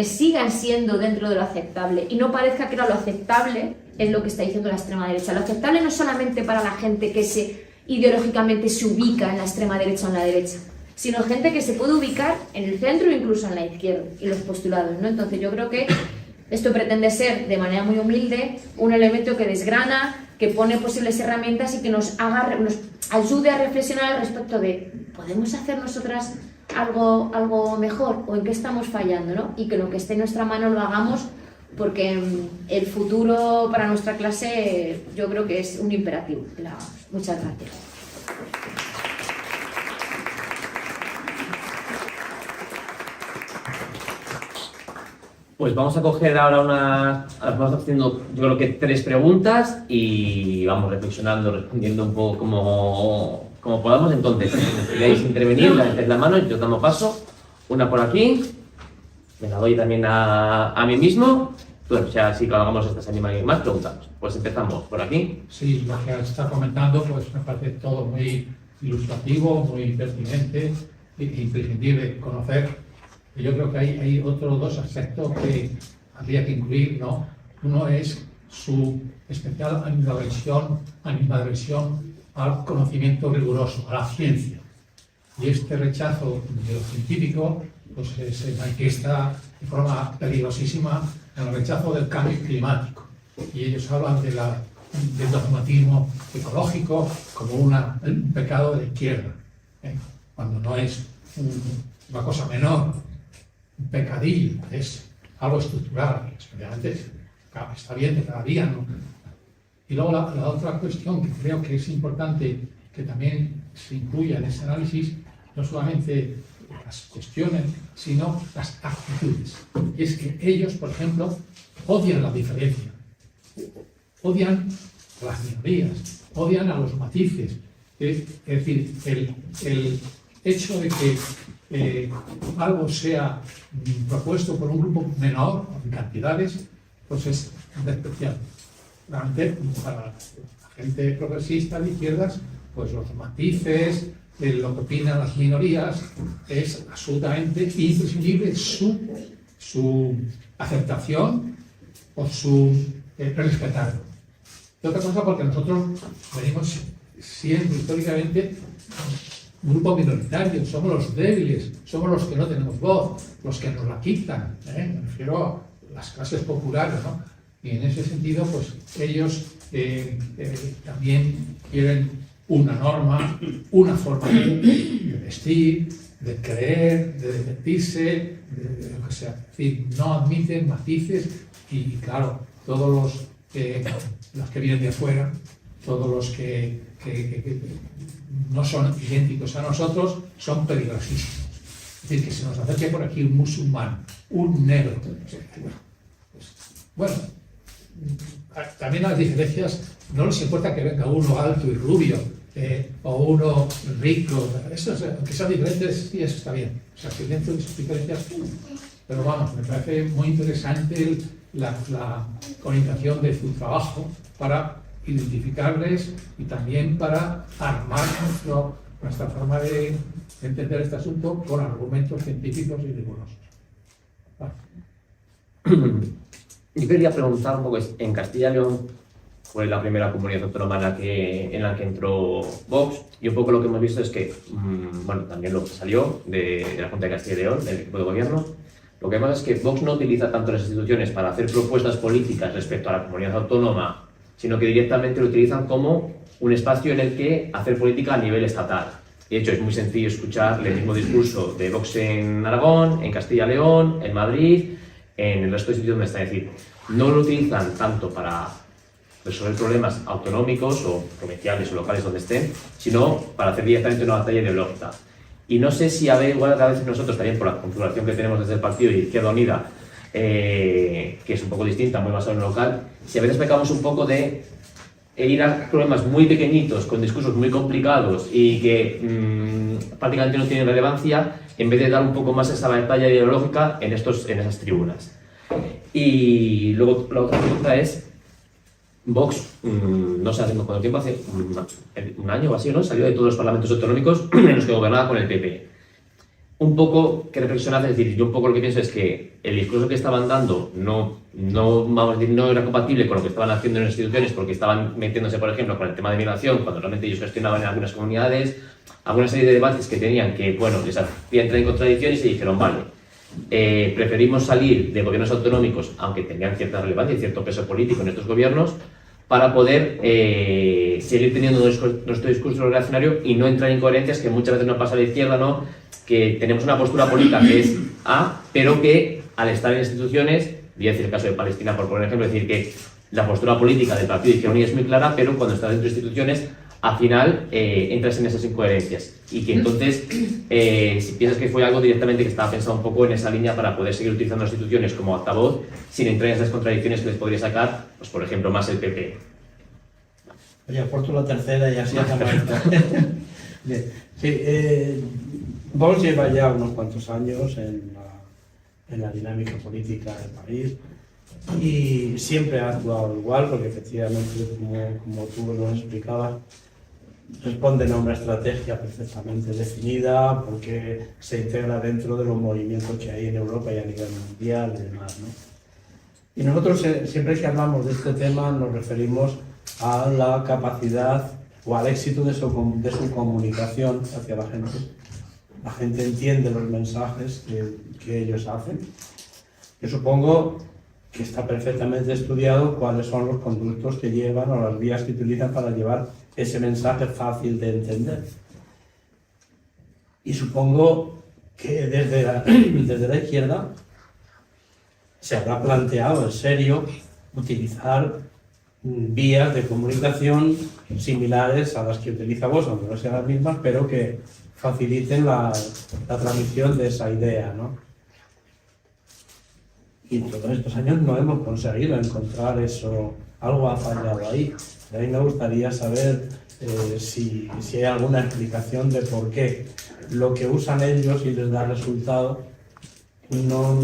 sigan siendo dentro de lo aceptable y no parezca que lo aceptable es lo que está diciendo la extrema derecha? Lo aceptable no es solamente para la gente que ideológicamente se ubica en la extrema derecha o en la derecha, sino gente que se puede ubicar en el centro o incluso en la izquierda y los postulados, ¿no? Entonces yo creo que esto pretende ser, de manera muy humilde, un elemento que desgrana, que pone posibles herramientas y que nos ayude a reflexionar al respecto de ¿podemos hacer nosotras algo mejor o en qué estamos fallando, ¿no? Y que lo que esté en nuestra mano lo hagamos, porque el futuro para nuestra clase yo creo que es un imperativo. Muchas gracias. Pues vamos a coger ahora vamos haciendo yo creo que 3 preguntas y vamos reflexionando, respondiendo un poco como podamos. Entonces, si queréis intervenir, levantáis la mano, yo damos paso. Una por aquí, me la doy también a mí mismo. Pues ya si hagamos estas animales más, preguntamos. Pues empezamos por aquí. Sí, lo que está comentando pues me parece todo muy ilustrativo, muy pertinente e imprescindible conocer. Yo creo que hay otros 2 aspectos que habría que incluir, ¿no? Uno es su especial animadversión al conocimiento riguroso, a la ciencia. Y este rechazo de lo científico pues, se manifiesta de forma peligrosísima en el rechazo del cambio climático. Y ellos hablan del dogmatismo ecológico como un pecado de izquierda, cuando no es una cosa menor, un pecadillo, es algo estructural. Especialmente está bien de cada día, ¿no? Y luego la otra cuestión que creo que es importante que también se incluya en ese análisis, no solamente las cuestiones, sino las actitudes. Y es que ellos, por ejemplo, odian la diferencia, odian a las minorías, odian a los matices. Es decir, el hecho de que algo sea propuesto por un grupo menor, en cantidades, pues es despreciable. Realmente, para la gente progresista de izquierdas, pues los matices, lo que opinan las minorías, es absolutamente imprescindible su aceptación o su respetarlo. Y otra cosa, porque nosotros venimos siendo históricamente un grupo minoritario, somos los débiles, somos los que no tenemos voz, los que nos la quitan, me refiero a las clases populares, ¿no? Y en ese sentido, pues ellos también quieren una norma, una forma de vestir, de creer, de divertirse, de lo que sea. Es decir, no admiten matices y, claro, todos los que vienen de afuera, todos los que no son idénticos a nosotros, son peligrosísimos. Es decir, que se nos acerque por aquí un musulmán, un negro. Bueno, también las diferencias, no les importa que venga uno alto y rubio, o uno rico, eso, aunque sean diferentes, sí, eso está bien. O sea, que dentro de sus diferencias, pero vamos, me parece muy interesante la orientación de su trabajo para identificarles y también para armar nuestra forma de entender este asunto con argumentos científicos y rigurosos. Yo quería preguntar un poco, en Castilla y León fue la primera comunidad autónoma en la que entró Vox, y un poco lo que hemos visto es que, bueno, también lo que salió de la Junta de Castilla y León, del equipo de gobierno, lo que vemos es que Vox no utiliza tanto las instituciones para hacer propuestas políticas respecto a la comunidad autónoma, sino que directamente lo utilizan como un espacio en el que hacer política a nivel estatal. De hecho, es muy sencillo escuchar el mismo discurso de Vox en Aragón, en Castilla y León, en Madrid, en el resto de sitios donde está. Es decir, no lo utilizan tanto para resolver problemas autonómicos o provinciales o locales donde estén, sino para hacer directamente una batalla ideológica. Y no sé si igual a veces nosotros también, por la configuración que tenemos desde el partido de Izquierda Unida, que es un poco distinta, muy basada en lo local, si a veces pecamos un poco de ir a problemas muy pequeñitos, con discursos muy complicados y que prácticamente no tienen relevancia, en vez de dar un poco más esa batalla ideológica en esas tribunas. Y luego la otra pregunta es, Vox, no sé hace cuánto tiempo, hace un año o así, ¿no? Salió de todos los parlamentos autonómicos en los que gobernaba con el PP. Un poco, ¿qué reflexionas? Es decir, yo un poco lo que pienso es que el discurso que estaban dando vamos a decir, no era compatible con lo que estaban haciendo en las instituciones, porque estaban metiéndose, por ejemplo, con el tema de migración, cuando realmente ellos gestionaban en algunas comunidades, alguna serie de debates que tenían que, bueno, les hacía entrar en contradicción y se dijeron, vale, preferimos salir de gobiernos autonómicos, aunque tenían cierta relevancia y cierto peso político en estos gobiernos, para poder seguir teniendo nuestro discurso reaccionario y no entrar en incoherencias que muchas veces nos pasa a la izquierda, ¿no? Que tenemos una postura política que es A, pero que al estar en instituciones, voy a decir el caso de Palestina por poner ejemplo, es decir que la postura política del Partido de Izquierda Unida es muy clara, pero cuando estás dentro de instituciones, al final entras en esas incoherencias. Y que entonces, si piensas que fue algo directamente que estaba pensado un poco en esa línea para poder seguir utilizando las instituciones como altavoz, sin entrar en esas contradicciones que les podría sacar, pues por ejemplo, más el PP. Oye, aporto la tercera y así acabamos. Bien. Sí, Vox lleva ya unos cuantos años en la dinámica política del país y siempre ha actuado igual, porque efectivamente, como tú lo explicabas, responden a una estrategia perfectamente definida, porque se integra dentro de los movimientos que hay en Europa y a nivel mundial y demás, ¿no? Y nosotros siempre que hablamos de este tema nos referimos a la capacidad o al éxito de su comunicación hacia la gente. La gente entiende los mensajes que ellos hacen. Yo supongo que está perfectamente estudiado cuáles son los conductos que llevan o las vías que utilizan para llevar ese mensaje fácil de entender. Y supongo que desde la izquierda se habrá planteado en serio utilizar vías de comunicación similares a las que utiliza Vox, aunque no sean las mismas, pero que faciliten la transmisión de esa idea, ¿no? Y en todos estos años no hemos conseguido encontrar eso, algo ha fallado ahí. De ahí me gustaría saber si hay alguna explicación de por qué lo que usan ellos y les da resultado no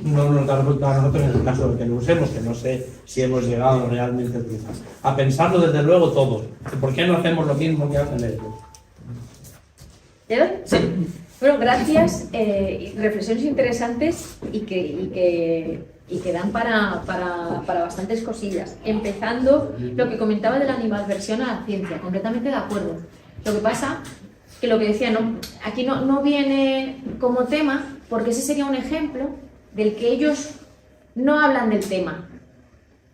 nos da resultado a nosotros en el caso de que lo usemos, que no sé si hemos llegado realmente a utilizar. A pensarlo desde luego todos. ¿Por qué no hacemos lo mismo que hacen ellos? ¿Sí? Bueno, gracias. Reflexiones interesantes y que dan para bastantes cosillas. Empezando lo que comentaba de la animadversión a la ciencia, completamente de acuerdo. Lo que pasa que lo que decía, aquí no viene como tema, porque ese sería un ejemplo del que ellos no hablan del tema,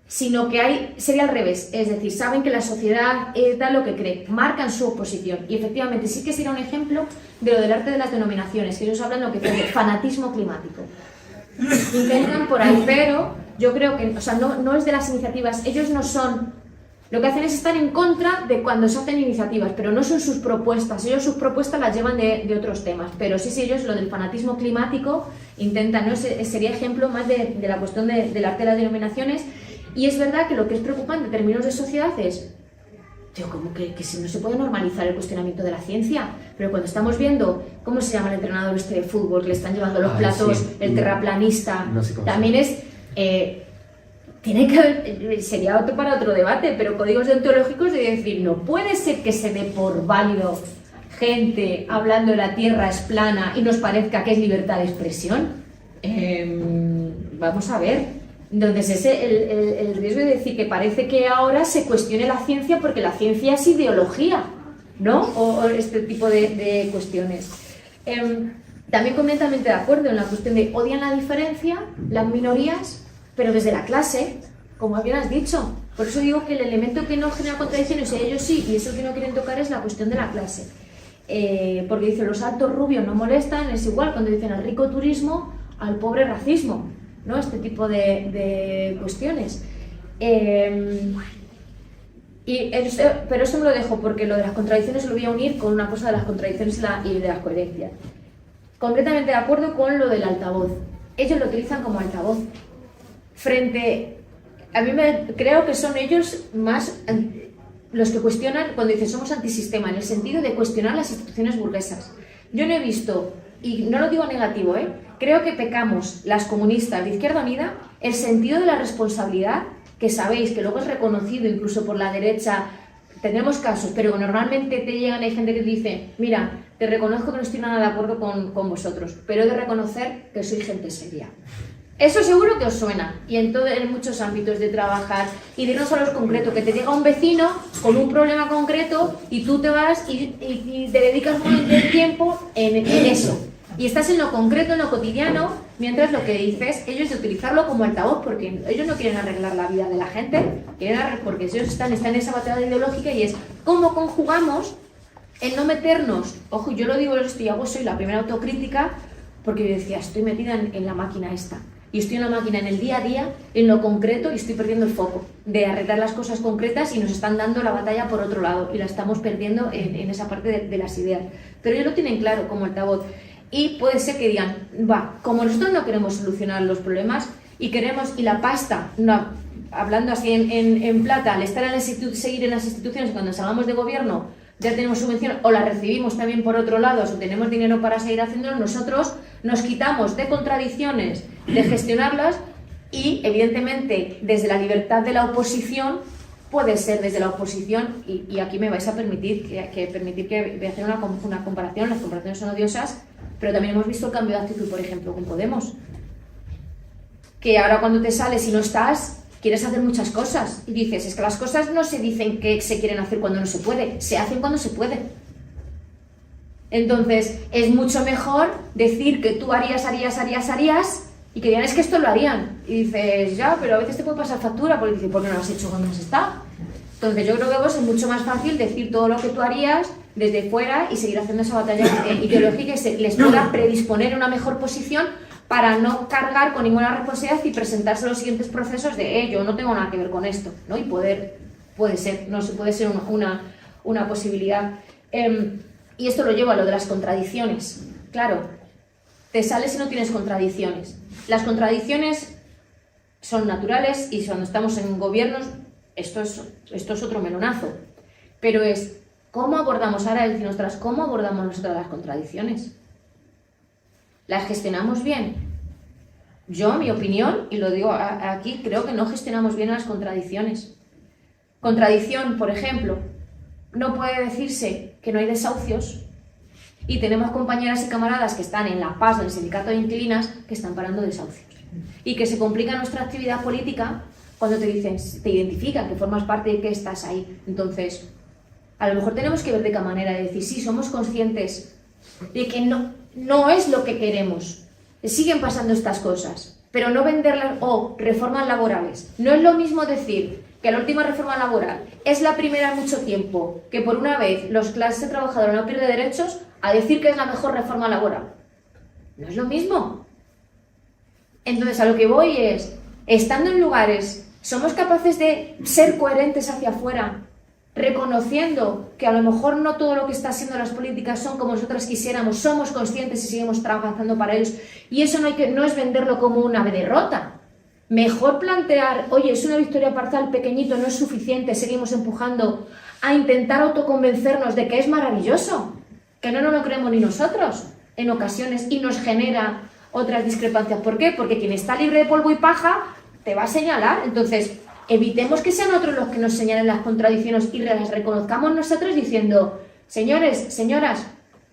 sino que sería al revés, es decir, saben que la sociedad da lo que cree, marcan su oposición, y efectivamente sí que sería un ejemplo de lo del arte de las denominaciones, que ellos hablan lo que es de fanatismo climático. Intentan por ahí, pero yo creo que, no es de las iniciativas, ellos no son, lo que hacen es estar en contra de cuando se hacen iniciativas, pero no son sus propuestas, ellos sus propuestas las llevan de otros temas, pero sí, ellos lo del fanatismo climático intentan, ¿no? Sería ejemplo más de la cuestión del arte de las denominaciones. Y es verdad que lo que es preocupante en términos de sociedad es, como que si no se puede normalizar el cuestionamiento de la ciencia, pero cuando estamos viendo, ¿cómo se llama el entrenador de fútbol que le están llevando los platos, sí, el terraplanista? No sé cómo también es, tiene que haber, sería para otro debate, pero códigos deontológicos de decir, no puede ser que se dé por válido gente hablando de la Tierra es plana y nos parezca que es libertad de expresión. Vamos a ver. Entonces, el riesgo de decir que parece que ahora se cuestione la ciencia porque la ciencia es ideología, ¿no? O este tipo de cuestiones. También completamente de acuerdo en la cuestión de odian la diferencia, las minorías, pero desde la clase, como bien has dicho. Por eso digo que el elemento que no genera contradicciones, ellos sí, y eso que no quieren tocar es la cuestión de la clase. Porque dicen, los altos rubios no molestan, es igual cuando dicen al rico turismo, al pobre racismo, ¿no? Este tipo de cuestiones. Pero eso me lo dejo porque lo de las contradicciones lo voy a unir con una cosa de las contradicciones y de las coherencias. Completamente de acuerdo con lo del altavoz. Ellos lo utilizan como altavoz. Creo que son ellos más los que cuestionan cuando dicen somos antisistema, en el sentido de cuestionar las instituciones burguesas. Yo no he visto, y no lo digo negativo, creo que pecamos, las comunistas de Izquierda Unida, el sentido de la responsabilidad, que sabéis que luego es reconocido incluso por la derecha, tenemos casos, pero normalmente te llegan, hay gente que dice, mira, te reconozco que no estoy nada de acuerdo con vosotros, pero he de reconocer que soy gente seria. Eso seguro que os suena, y en muchos ámbitos de trabajar, y de no solo es concreto, que te llega un vecino con un problema concreto y tú te vas y te dedicas un momento de tiempo en eso. Y estás en lo concreto, en lo cotidiano, Mientras lo que dices, ellos de utilizarlo como altavoz, porque ellos no quieren arreglar la vida de la gente, porque ellos están en esa batalla ideológica, y es cómo conjugamos el no meternos. Ojo, yo lo digo esto y soy la primera autocrítica, porque yo decía, estoy metida en la máquina esta, y estoy en la máquina en el día a día, en lo concreto, y estoy perdiendo el foco de arreglar las cosas concretas, y nos están dando la batalla por otro lado, y la estamos perdiendo en esa parte de las ideas. Pero ellos lo tienen claro como altavoz. Y puede ser que digan, como nosotros no queremos solucionar los problemas y la pasta, no, hablando así en plata, al estar en seguir en las instituciones, cuando salgamos de gobierno ya tenemos subvención o la recibimos también por otro lado, o tenemos dinero para seguir haciéndolo, nosotros nos quitamos de contradicciones, de gestionarlas, y evidentemente desde la libertad de la oposición, puede ser desde la oposición, y aquí me vais a permitir que voy a hacer una comparación, las comparaciones son odiosas, pero también hemos visto el cambio de actitud, por ejemplo, con Podemos. Que ahora cuando te sales y no estás, quieres hacer muchas cosas. Y dices, es que las cosas no se dicen que se quieren hacer cuando no se puede, se hacen cuando se puede. Entonces, es mucho mejor decir que tú harías, y que digan, es que esto lo harían. Y dices, ya, pero a veces te puede pasar factura, porque dices, ¿por qué no lo has hecho cuando has estado? Entonces, yo creo que vos es mucho más fácil decir todo lo que tú harías desde fuera y seguir haciendo esa batalla ideológica, y les pueda predisponer en una mejor posición para no cargar con ninguna responsabilidad y presentarse los siguientes procesos de yo no tengo nada que ver con esto, ¿no? Y puede ser una posibilidad. Y esto lo llevo a lo de las contradicciones. Claro, te sales y no tienes contradicciones. Las contradicciones son naturales, y cuando estamos en gobiernos esto es otro melonazo, pero es ¿cómo abordamos ahora cómo abordamos nosotras las contradicciones? ¿Las gestionamos bien? Yo, mi opinión, y lo digo aquí, creo que no gestionamos bien las contradicciones. Contradicción, por ejemplo, no puede decirse que no hay desahucios, y tenemos compañeras y camaradas que están en La Paz, en el sindicato de inquilinas, que están parando desahucios, y que se complica nuestra actividad política cuando te dicen, te identifican, que formas parte de que estás ahí. Entonces, a lo mejor tenemos que ver de qué manera decir, sí, somos conscientes de que no es lo que queremos, siguen pasando estas cosas, pero no venderlas, reformas laborales. No es lo mismo decir que la última reforma laboral es la primera en mucho tiempo, que por una vez los clases trabajadoras no pierden derechos, a decir que es la mejor reforma laboral. No es lo mismo. Entonces, a lo que voy es, estando en lugares, somos capaces de ser coherentes hacia afuera, reconociendo que a lo mejor no todo lo que está haciendo las políticas son como nosotras quisiéramos, somos conscientes y seguimos trabajando para ellos, y eso no es venderlo como una derrota. Mejor plantear, oye, es una victoria parcial, pequeñito, no es suficiente, seguimos empujando, a intentar autoconvencernos de que es maravilloso, que no nos lo creemos ni nosotros en ocasiones, y nos genera otras discrepancias. ¿Por qué? Porque quien está libre de polvo y paja te va a señalar. Entonces, evitemos que sean otros los que nos señalen las contradicciones y las reconozcamos nosotros diciendo, señores, señoras,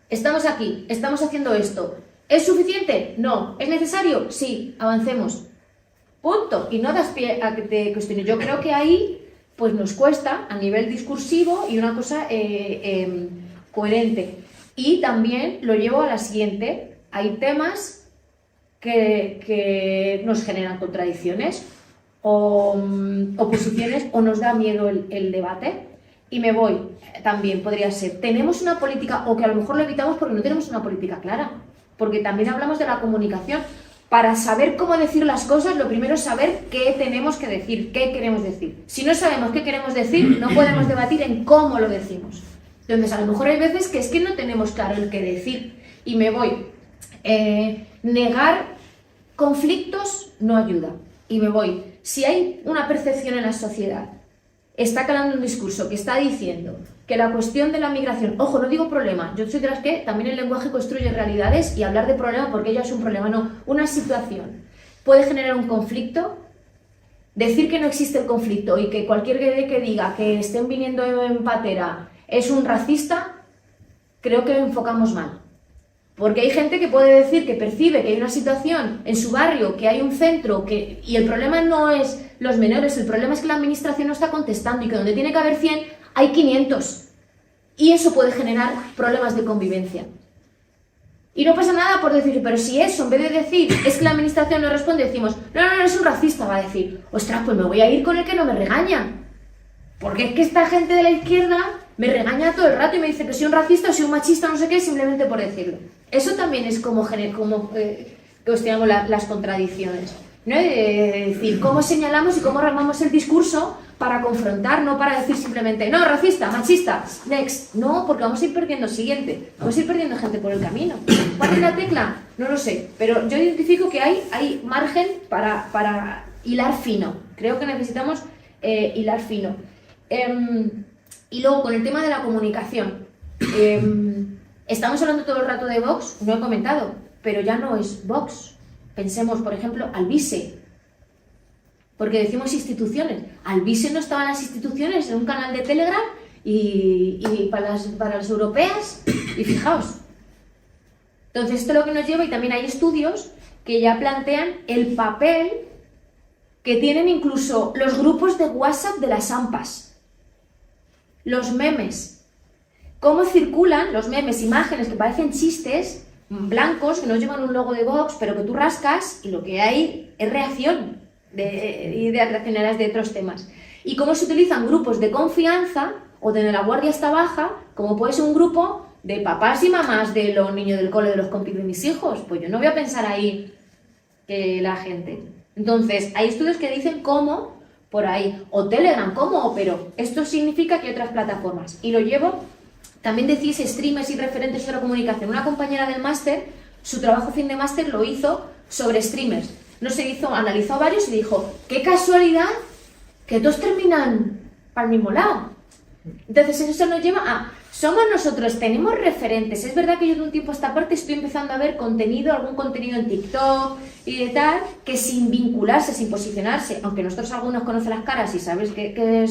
estamos aquí, estamos haciendo esto. ¿Es suficiente? No. ¿Es necesario? Sí. Avancemos. Punto. Y no das pie a que te cuestiones. Yo creo que ahí pues nos cuesta a nivel discursivo y una cosa coherente. Y también lo llevo a la siguiente. Hay temas que nos generan contradicciones o oposiciones, o nos da miedo el debate, y me voy. También podría ser, tenemos una política, o que a lo mejor lo evitamos porque no tenemos una política clara, porque también hablamos de la comunicación. Para saber cómo decir las cosas, lo primero es saber qué tenemos que decir, qué queremos decir. Si no sabemos qué queremos decir, no podemos debatir en cómo lo decimos. Entonces, a lo mejor hay veces que es que no tenemos claro el qué decir, y me voy. Negar conflictos no ayuda, y me voy. Si hay una percepción en la sociedad, está calando un discurso que está diciendo que la cuestión de la migración, ojo, no digo problema, yo soy de las que también el lenguaje construye realidades, y hablar de problema porque ello es un problema, no, una situación puede generar un conflicto. Decir que no existe el conflicto y que cualquier que diga que estén viniendo en patera es un racista, creo que enfocamos mal. Porque hay gente que puede decir que percibe que hay una situación en su barrio, que hay un centro, y el problema no es los menores, el problema es que la administración no está contestando, y que donde tiene que haber 100 hay 500. Y eso puede generar problemas de convivencia. Y no pasa nada por decir, pero si eso, en vez de decir, es que la administración no responde, decimos, no, es un racista, va a decir, ostras, pues me voy a ir con el que no me regaña. Porque es que esta gente de la izquierda me regaña todo el rato y me dice que soy un racista o soy un machista, no sé qué, simplemente por decirlo. Eso también es como cuestionamos las contradicciones, ¿no? De decir, cómo señalamos y cómo armamos el discurso para confrontar, no para decir simplemente, no, racista, machista, next. No, porque vamos a ir perdiendo, siguiente, vamos a ir perdiendo gente por el camino. ¿Cuál es la tecla? No lo sé, pero yo identifico que hay margen para hilar fino. Creo que necesitamos hilar fino. Y luego, con el tema de la comunicación, estamos hablando todo el rato de Vox, no he comentado, pero ya no es Vox. Pensemos, por ejemplo, Alvise, porque decimos instituciones. Alvise no estaba en las instituciones, en un canal de Telegram y para las europeas, y fijaos. Entonces, esto es lo que nos lleva, y también hay estudios que ya plantean el papel que tienen incluso los grupos de WhatsApp de las AMPAs. Los memes, cómo circulan los memes, imágenes que parecen chistes blancos, que no llevan un logo de Vox, pero que tú rascas y lo que hay es reacción de ideas reaccionarias de otros temas. Y cómo se utilizan grupos de confianza o de la guardia está baja, como puede ser un grupo de papás y mamás de los niños del cole de los compis de mis hijos. Pues yo no voy a pensar ahí que la gente. Entonces, hay estudios que dicen cómo por ahí, o Telegram, ¿cómo? Pero esto significa que hay otras plataformas. Y lo llevo, también decís streamers y referentes de la comunicación. Una compañera del máster, su trabajo fin de máster lo hizo sobre streamers. No se hizo, analizó varios y dijo, qué casualidad que todos terminan para el mismo lado. Entonces eso nos lleva a, somos nosotros, tenemos referentes. Es verdad que yo de un tiempo a esta parte estoy empezando a ver contenido, algún contenido en TikTok y de tal, que sin vincularse, sin posicionarse, aunque nosotros algunos conocen las caras y sabéis qué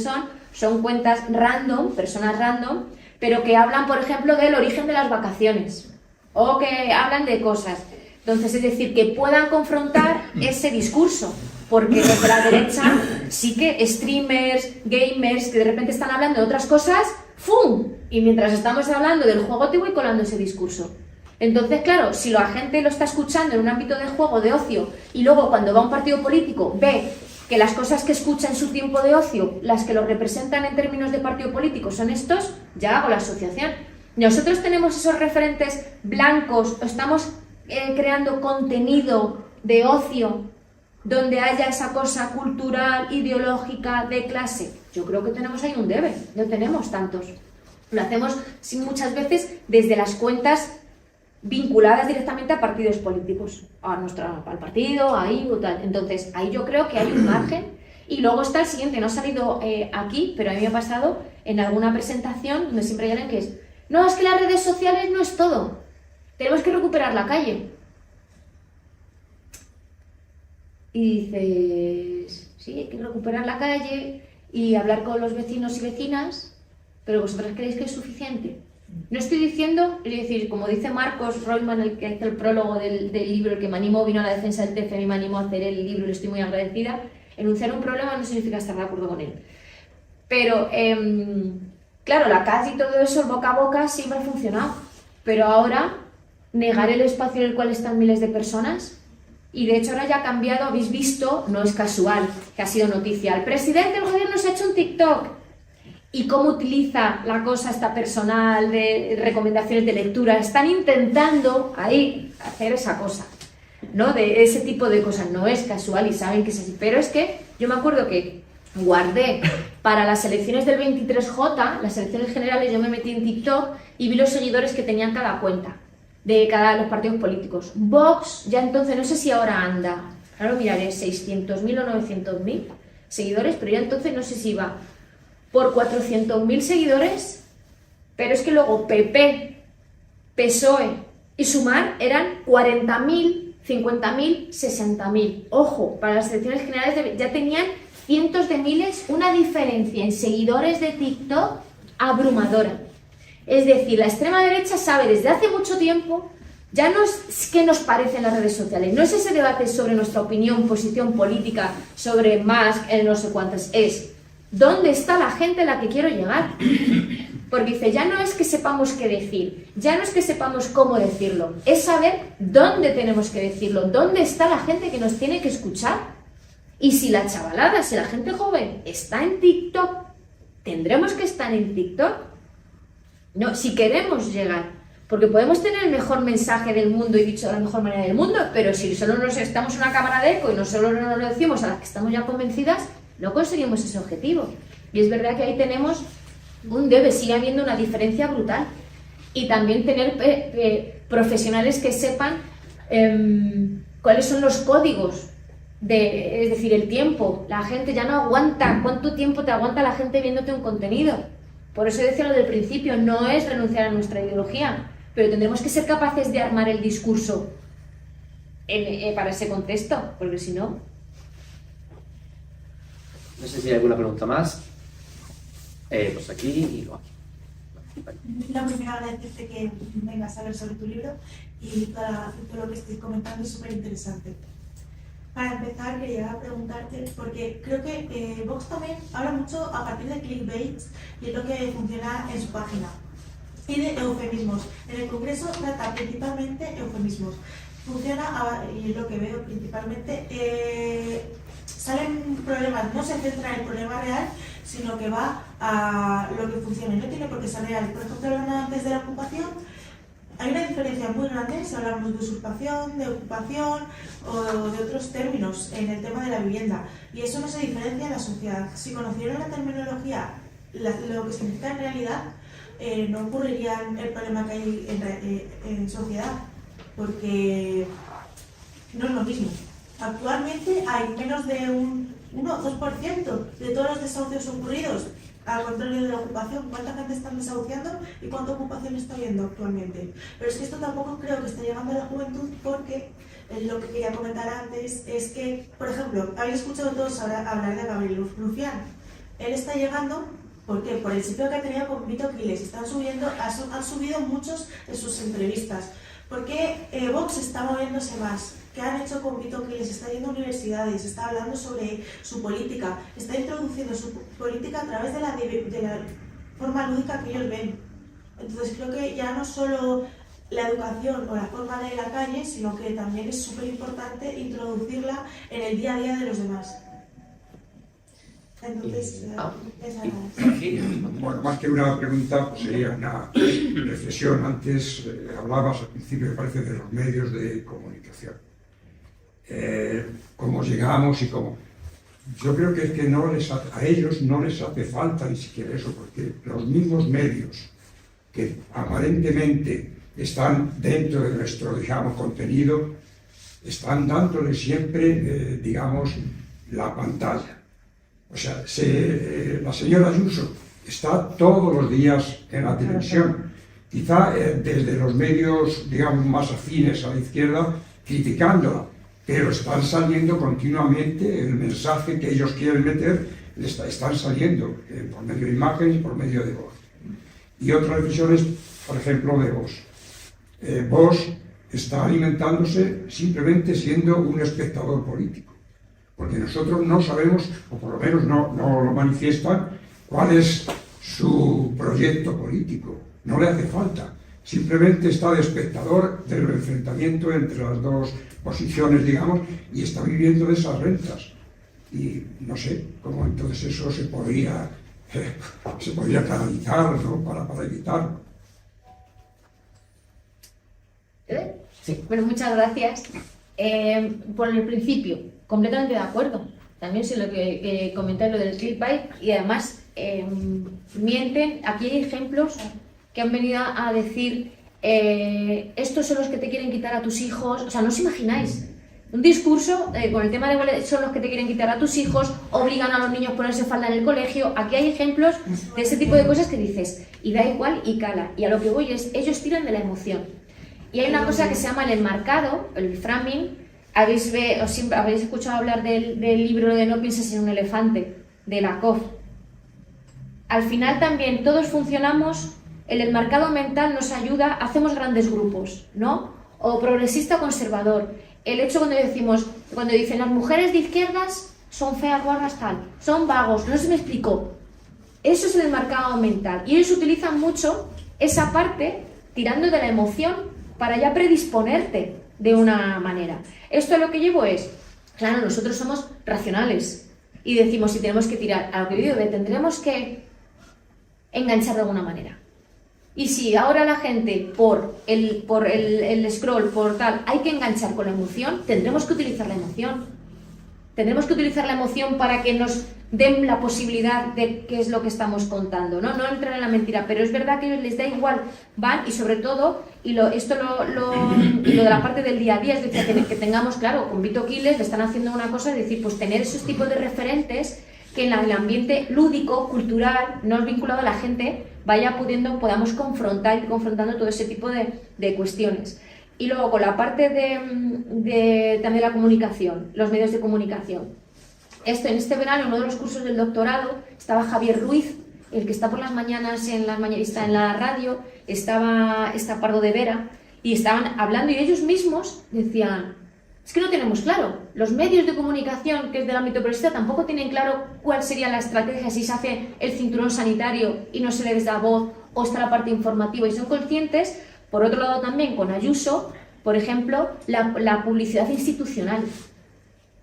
son cuentas random, personas random, pero que hablan, por ejemplo, del origen de las vacaciones o que hablan de cosas. Entonces, es decir, que puedan confrontar ese discurso. Porque desde la derecha sí que streamers, gamers, que de repente están hablando de otras cosas, ¡fum! Y mientras estamos hablando del juego te voy colando ese discurso. Entonces, claro, si la gente lo está escuchando en un ámbito de juego, de ocio, y luego cuando va a un partido político ve que las cosas que escucha en su tiempo de ocio, las que lo representan en términos de partido político son estos, ya hago la asociación. Nosotros tenemos esos referentes blancos, o estamos creando contenido de ocio donde haya esa cosa cultural, ideológica, de clase. Yo creo que tenemos ahí un debe, no tenemos tantos. Lo hacemos muchas veces desde las cuentas vinculadas directamente a partidos políticos, al partido, ahí o tal. Entonces, ahí yo creo que hay un margen. Y luego está el siguiente, no ha salido aquí, pero a mí me ha pasado en alguna presentación donde siempre hay alguien que es, no, es que las redes sociales no es todo, tenemos que recuperar la calle. Y dices, sí, hay que recuperar la calle y hablar con los vecinos y vecinas, pero ¿vosotras creéis que es suficiente? No estoy diciendo, es decir, como dice Marcos Rollman, el que hace el prólogo del libro, el que me animó, vino a la defensa del TFM y me animó a hacer el libro, le estoy muy agradecida. Enunciar un problema no significa estar de acuerdo con él. Pero, claro, la calle y todo eso, el boca a boca, siempre ha funcionado. Pero ahora, negar el espacio en el cual están miles de personas. Y de hecho ahora ya ha cambiado, habéis visto, no es casual, que ha sido noticia. El presidente del gobierno se ha hecho un TikTok. ¿Y cómo utiliza la cosa esta personal de recomendaciones de lectura? Están intentando ahí hacer esa cosa, ¿no? De ese tipo de cosas. No es casual y saben que es así. Pero es que yo me acuerdo que guardé para las elecciones del 23J, las elecciones generales, yo me metí en TikTok y vi los seguidores que tenían cada cuenta de cada los partidos políticos. Vox, ya entonces, no sé si ahora anda, ahora miraré, 600.000 o 900.000 seguidores, pero ya entonces no sé si iba por 400.000 seguidores, pero es que luego PP, PSOE y Sumar eran 40.000, 50.000, 60.000. Ojo, para las elecciones generales ya tenían cientos de miles, una diferencia en seguidores de TikTok abrumadora. Es decir, la extrema derecha sabe desde hace mucho tiempo, ya no es qué nos parecen las redes sociales, no es ese debate sobre nuestra opinión, posición política, sobre Musk, no sé cuántas, es ¿dónde está la gente a la que quiero llegar? Porque dice, ya no es que sepamos qué decir, ya no es que sepamos cómo decirlo, es saber dónde tenemos que decirlo, dónde está la gente que nos tiene que escuchar. Y si la chavalada, si la gente joven está en TikTok, ¿tendremos que estar en TikTok? No, si queremos llegar. Porque podemos tener el mejor mensaje del mundo y dicho de la mejor manera del mundo, pero si solo nos estamos en una cámara de eco y no solo nos lo decimos a las que estamos ya convencidas, no conseguimos ese objetivo. Y es verdad que ahí tenemos un debe, sigue habiendo una diferencia brutal. Y también tener profesionales que sepan cuáles son los códigos, es decir, el tiempo. La gente ya no aguanta. ¿Cuánto tiempo te aguanta la gente viéndote un contenido? Por eso decía lo del principio, no es renunciar a nuestra ideología, pero tendremos que ser capaces de armar el discurso para ese contexto, porque si no... No sé si hay alguna pregunta más. Pues aquí y luego aquí. La primera, agradecerte que vengas a hablar sobre tu libro y todo lo que estés comentando es súper interesante. Para empezar, quería preguntarte, porque creo que Vox también habla mucho a partir de clickbait y es lo que funciona en su página, y de eufemismos. En el Congreso trata principalmente eufemismos. Funciona, y es lo que veo principalmente, salen problemas, no se centra en el problema real, sino que va a lo que funciona y no tiene por qué ser real. Por ejemplo, hablando antes de la ocupación, hay una diferencia muy grande si hablamos de usurpación, de ocupación o de otros términos en el tema de la vivienda. Y eso no se diferencia en la sociedad. Si conocieran la terminología, lo que significa en realidad, no ocurriría el problema que hay en sociedad, porque no es lo mismo. Actualmente hay menos de un 1 o 2% de todos los desahucios ocurridos. Al contrario de la ocupación, ¿cuánta gente están desahuciando y cuánta ocupación está habiendo actualmente? Pero es que esto tampoco creo que esté llegando a la juventud, porque lo que quería comentar antes es que, por ejemplo, habéis escuchado todos hablar de Gabriel Rufián. Él está llegando, ¿por qué? Por el sitio que ha tenido con Vito Quiles. Han subido muchos de sus entrevistas. ¿Por qué Vox está moviéndose más? ¿Qué han hecho con Vito Quiles? Está yendo a universidades, está hablando sobre su política, está introduciendo su política a través de la forma lúdica que ellos ven. Entonces creo que ya no solo la educación o la forma de la calle, sino que también es súper importante introducirla en el día a día de los demás. Entonces, bueno, más que una pregunta, pues sería una reflexión. Antes hablabas al principio, me parece, de los medios de comunicación. Cómo llegamos y cómo. Yo creo que es que a ellos no les hace falta ni siquiera eso, porque los mismos medios que aparentemente están dentro de nuestro, digamos, contenido, están dándole siempre, digamos, la pantalla. O sea, la señora Ayuso está todos los días en la televisión, quizá desde los medios, digamos, más afines a la izquierda, criticándola, pero están saliendo continuamente el mensaje que ellos quieren meter, están saliendo por medio de imágenes y por medio de voz. Y otra reflexión es, por ejemplo, de Vox. Vox está alimentándose simplemente siendo un espectador político, porque nosotros no sabemos, o por lo menos no lo manifiestan, cuál es su proyecto político. No le hace falta. Simplemente está de espectador del enfrentamiento entre las dos posiciones, digamos, y está viviendo de esas rentas. Y no sé cómo entonces eso se podría canalizar, ¿no? para evitarlo. Sí. Bueno, muchas gracias. Por el principio, completamente de acuerdo. También sé lo que comentáis, lo del clickbait, y además mienten. Aquí hay ejemplos que han venido a decir estos son los que te quieren quitar a tus hijos. O sea, no os imagináis un discurso con el tema de son los que te quieren quitar a tus hijos, obligan a los niños a ponerse falda en el colegio. Aquí hay ejemplos de ese tipo de cosas que dices, y da igual y cala. Y a lo que voy es, ellos tiran de la emoción. Y hay una cosa que se llama el enmarcado, el framing. Habéis escuchado hablar del libro de No pienses en un elefante, de Lakoff. Al final también todos funcionamos, el enmarcado mental nos ayuda, hacemos grandes grupos, ¿no? O progresista o conservador. El hecho cuando dicen las mujeres de izquierdas son feas, guarras, tal, son vagos, no se me explicó. Eso es el enmarcado mental. Y ellos utilizan mucho esa parte tirando de la emoción para ya predisponerte de una manera. Esto lo que llevo es, claro, nosotros somos racionales y decimos si tenemos que tirar a lo que digo, tendremos que enganchar de alguna manera. Y si ahora la gente por el scroll, por tal, hay que enganchar con la emoción, tendremos que utilizar la emoción. Tendremos que utilizar la emoción para que nos den la posibilidad de qué es lo que estamos contando, ¿no? No entrar en la mentira, pero es verdad que a ellos les da igual, van y sobre todo, y lo de la parte del día a día, es decir, que tengamos, claro, con Vito Quiles le están haciendo una cosa, es decir, pues tener esos tipos de referentes que en el ambiente lúdico, cultural, no vinculado a la gente, podamos ir confrontando todo ese tipo de cuestiones. Y luego con la parte de también la comunicación, los medios de comunicación. En este verano, en uno de los cursos del doctorado, estaba Javier Ruiz, el que está por las mañanas está en la radio, está Pardo de Vera, y estaban hablando y ellos mismos decían, es que no tenemos claro, los medios de comunicación, que es del ámbito periodista, tampoco tienen claro cuál sería la estrategia, si se hace el cinturón sanitario y no se les da voz, o está la parte informativa, y son conscientes. Por otro lado también con Ayuso, por ejemplo, la publicidad institucional.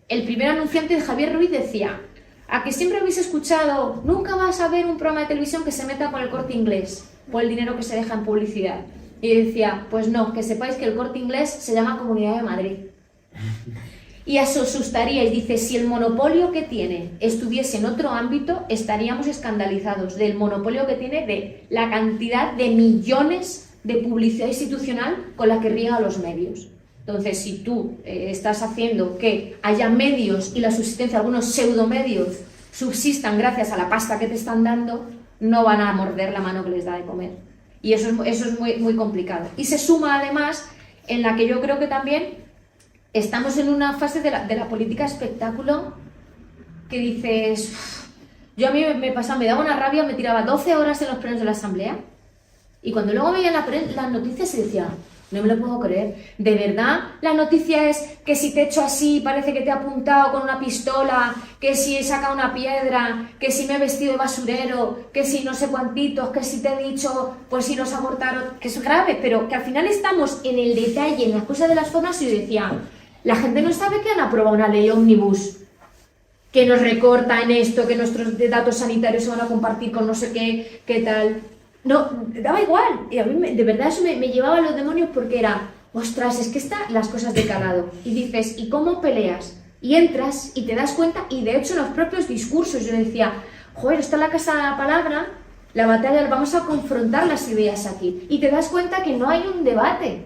El primer anunciante de Javier Ruiz decía, a que siempre habéis escuchado, nunca vas a ver un programa de televisión que se meta con el Corte Inglés, por el dinero que se deja en publicidad. Y decía, pues no, que sepáis que el Corte Inglés se llama Comunidad de Madrid. Y os asustaríais, dice, si el monopolio que tiene estuviese en otro ámbito, estaríamos escandalizados del monopolio que tiene de la cantidad de millones de publicidad institucional con la que riega los medios. Entonces, si tú estás haciendo que haya medios y la subsistencia de algunos pseudomedios subsistan gracias a la pasta que te están dando, no van a morder la mano que les da de comer. Y eso es muy, muy complicado. Y se suma además en la que yo creo que también estamos en una fase de la política espectáculo que dices, yo a mí me daba una rabia, me tiraba 12 horas en los plenos de la Asamblea. Y cuando luego veía las noticias se decía, no me lo puedo creer, ¿de verdad la noticia es que si te echo así parece que te he apuntado con una pistola, que si he sacado una piedra, que si me he vestido de basurero, que si no sé cuantitos, que si te he dicho, pues si los abortaron, que es grave, pero que al final estamos en el detalle, en las cosas de las formas, y yo decía, la gente no sabe que han aprobado una ley ómnibus que nos recorta en esto, que nuestros datos sanitarios se van a compartir con no sé qué tal. No, daba igual, y a mí de verdad eso me llevaba a los demonios porque era, ostras, es que están las cosas de calado, y dices, ¿y cómo peleas? Y entras y te das cuenta, y de hecho en los propios discursos yo decía, joder, está en la Casa de la Palabra, la batalla, vamos a confrontar las ideas aquí, y te das cuenta que no hay un debate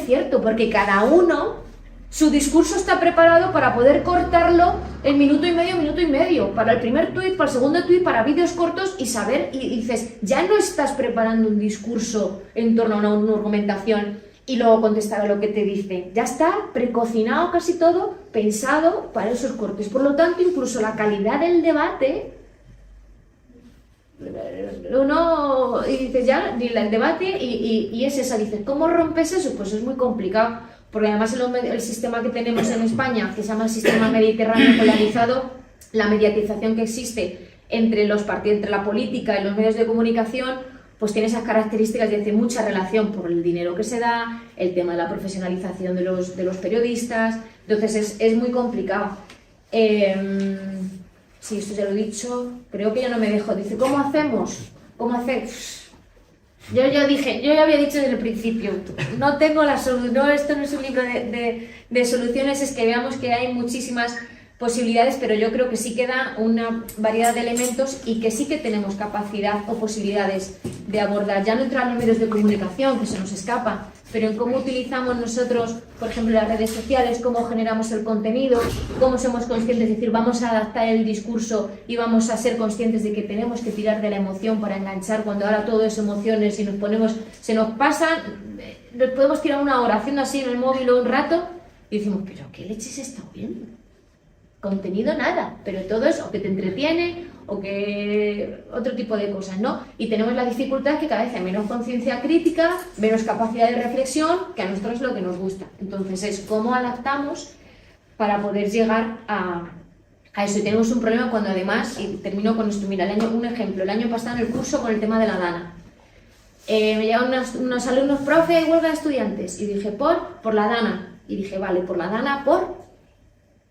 cierto, porque cada uno, su discurso está preparado para poder cortarlo en minuto y medio, para el primer tuit, para el segundo tuit, para vídeos cortos y saber, y dices, ya no estás preparando un discurso en torno a una argumentación y luego contestar a lo que te dice, ya está precocinado casi todo, pensado para esos cortes. Por lo tanto, incluso la calidad del debate, uno, y dices ya, ni el debate, y es esa, dices, ¿cómo rompes eso? Pues es muy complicado. Porque además el sistema que tenemos en España, que se llama el sistema mediterráneo polarizado, la mediatización que existe entre la política y los medios de comunicación, pues tiene esas características de mucha relación por el dinero que se da, el tema de la profesionalización de los periodistas, entonces es muy complicado. Sí, esto ya lo he dicho, creo que ya no me dejo. Dice, ¿cómo hacemos? ¿Cómo hacer? Yo ya había dicho desde el principio, no tengo la solución, esto no es un libro de soluciones, es que veamos que hay muchísimas posibilidades, pero yo creo que sí queda una variedad de elementos y que sí que tenemos capacidad o posibilidades de abordar, ya no entrar en los medios de comunicación, que se nos escapa, pero en cómo utilizamos nosotros, por ejemplo, las redes sociales, cómo generamos el contenido, cómo somos conscientes, es decir, vamos a adaptar el discurso y vamos a ser conscientes de que tenemos que tirar de la emoción para enganchar, cuando ahora todo es emociones y se nos pasa, nos podemos tirar una hora haciendo así en el móvil o un rato y decimos, pero ¿qué leches está viendo? Contenido nada, pero todo es o que te entretiene o que otro tipo de cosas, ¿no? Y tenemos la dificultad que cada vez hay menos conciencia crítica, menos capacidad de reflexión, que a nosotros es lo que nos gusta. Entonces es cómo adaptamos para poder llegar a a eso. Y tenemos un problema cuando además, y termino con esto, mira, un ejemplo, el año pasado en el curso con el tema de la DANA. Me llegaron unos alumnos, profe, huelga de estudiantes, y dije, por la DANA. Y dije, vale, por la DANA,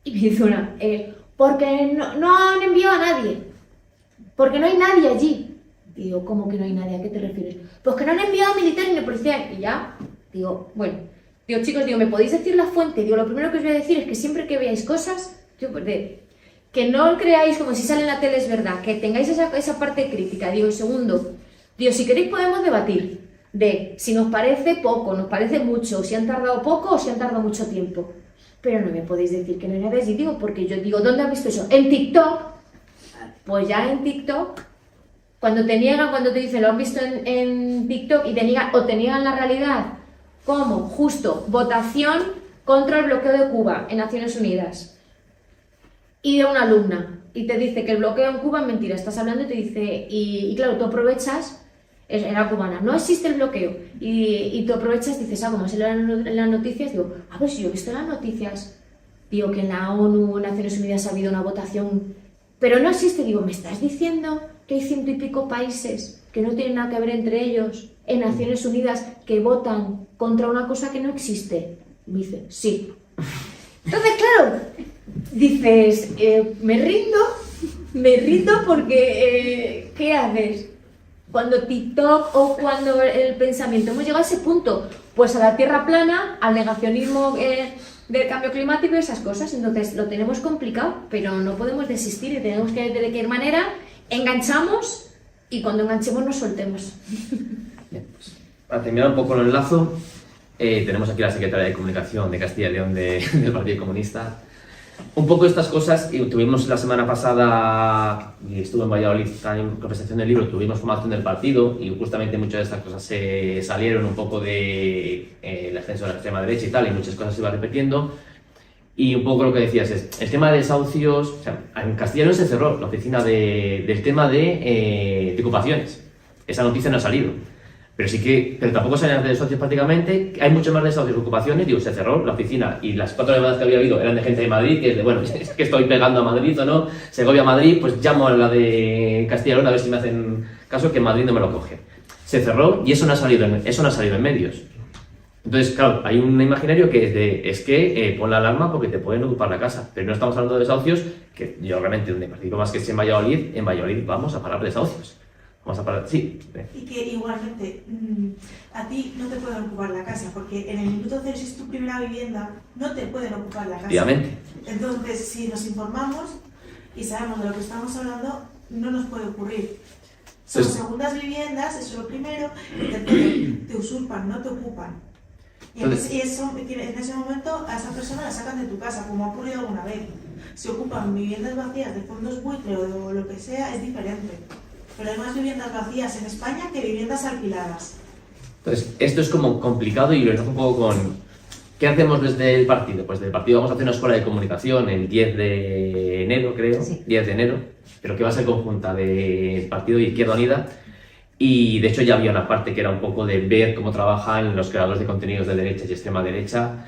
y me dice una, porque no han enviado a nadie, porque no hay nadie allí. Digo, ¿cómo que no hay nadie? ¿A qué te refieres? Pues que no han enviado militares ni policía. Y ya, digo, bueno, digo, chicos, digo, ¿me podéis decir la fuente? Digo, lo primero que os voy a decir es que siempre que veáis cosas, que no creáis como si sale en la tele es verdad, que tengáis esa parte crítica. Digo, segundo, digo, si queréis podemos debatir de si nos parece poco, nos parece mucho, si han tardado poco o si han tardado mucho tiempo. Pero no me podéis decir que no hay nada. Y digo, porque yo digo, ¿dónde has visto eso? En TikTok. Pues ya en TikTok, cuando te dicen, lo han visto en TikTok y te niegan la realidad, como justo votación contra el bloqueo de Cuba en Naciones Unidas. Y de una alumna, y te dice que el bloqueo en Cuba es mentira, estás hablando y te dice, y claro, tú aprovechas, era cubana, no existe el bloqueo, y tú aprovechas, dices, como se en las noticias, digo, ver si yo he visto en las noticias, digo que en la ONU, Naciones Unidas ha habido una votación, pero no existe, digo, ¿me estás diciendo que hay 100 y pico países que no tienen nada que ver entre ellos en Naciones Unidas que votan contra una cosa que no existe? Me dice, sí. Entonces, claro, dices, me rindo porque, ¿qué haces? Cuando TikTok o cuando el pensamiento, hemos llegado a ese punto, pues a la tierra plana, al negacionismo del cambio climático y esas cosas. Entonces lo tenemos complicado, pero no podemos desistir y tenemos que, de cualquier manera, enganchamos y cuando enganchemos nos soltemos. Bien, pues, para terminar un poco el enlazo, tenemos aquí a la secretaria de Comunicación de Castilla y León del Partido Comunista. Un poco estas cosas, y tuvimos la semana pasada, y estuve en Valladolid en presentación del libro, tuvimos formación del partido y justamente muchas de estas cosas se salieron un poco de el ascenso de la extrema derecha y tal, y muchas cosas se iban repitiendo. Y un poco lo que decías es, el tema de desahucios, o sea, en Castilla y León se cerró la oficina del tema de ocupaciones. Esa noticia no ha salido. Pero tampoco salen de desahucios prácticamente, hay mucho más desahucios y ocupaciones, digo, se cerró la oficina y las 4 llamadas que había habido eran de gente de Madrid, que es de, bueno, es que estoy pegando a Madrid o no, Segovia a Madrid, pues llamo a la de Castilla y León a ver si me hacen caso, que en Madrid no me lo coge. Se cerró y eso no ha salido en medios. Entonces, claro, hay un imaginario que es que pon la alarma porque te pueden ocupar la casa, pero no estamos hablando de desahucios, que yo realmente donde practico más que es en Valladolid vamos a parar desahucios. Vamos a parar, sí. Y que igualmente, a ti no te pueden ocupar la casa, porque en el minuto cero, si es tu primera vivienda, no te pueden ocupar la casa. Obviamente. Entonces, si nos informamos y sabemos de lo que estamos hablando, no nos puede ocurrir. Son segundas viviendas, eso es lo primero, y tercero, te usurpan, no te ocupan. Y en ese momento a esa persona la sacan de tu casa, como ha ocurrido alguna vez. Si ocupan viviendas vacías de fondos buitre o lo que sea, es diferente. Pero hay más viviendas vacías en España que viviendas alquiladas. Entonces, esto es como complicado y lo enlazo un poco con... ¿Qué hacemos desde el partido? Pues desde el partido vamos a hacer una escuela de comunicación el 10 de enero, creo, sí. 10 de enero, pero que va a ser conjunta del Partido de Izquierda Unida. Y de hecho ya había una parte que era un poco de ver cómo trabajan los creadores de contenidos de derecha y extrema derecha,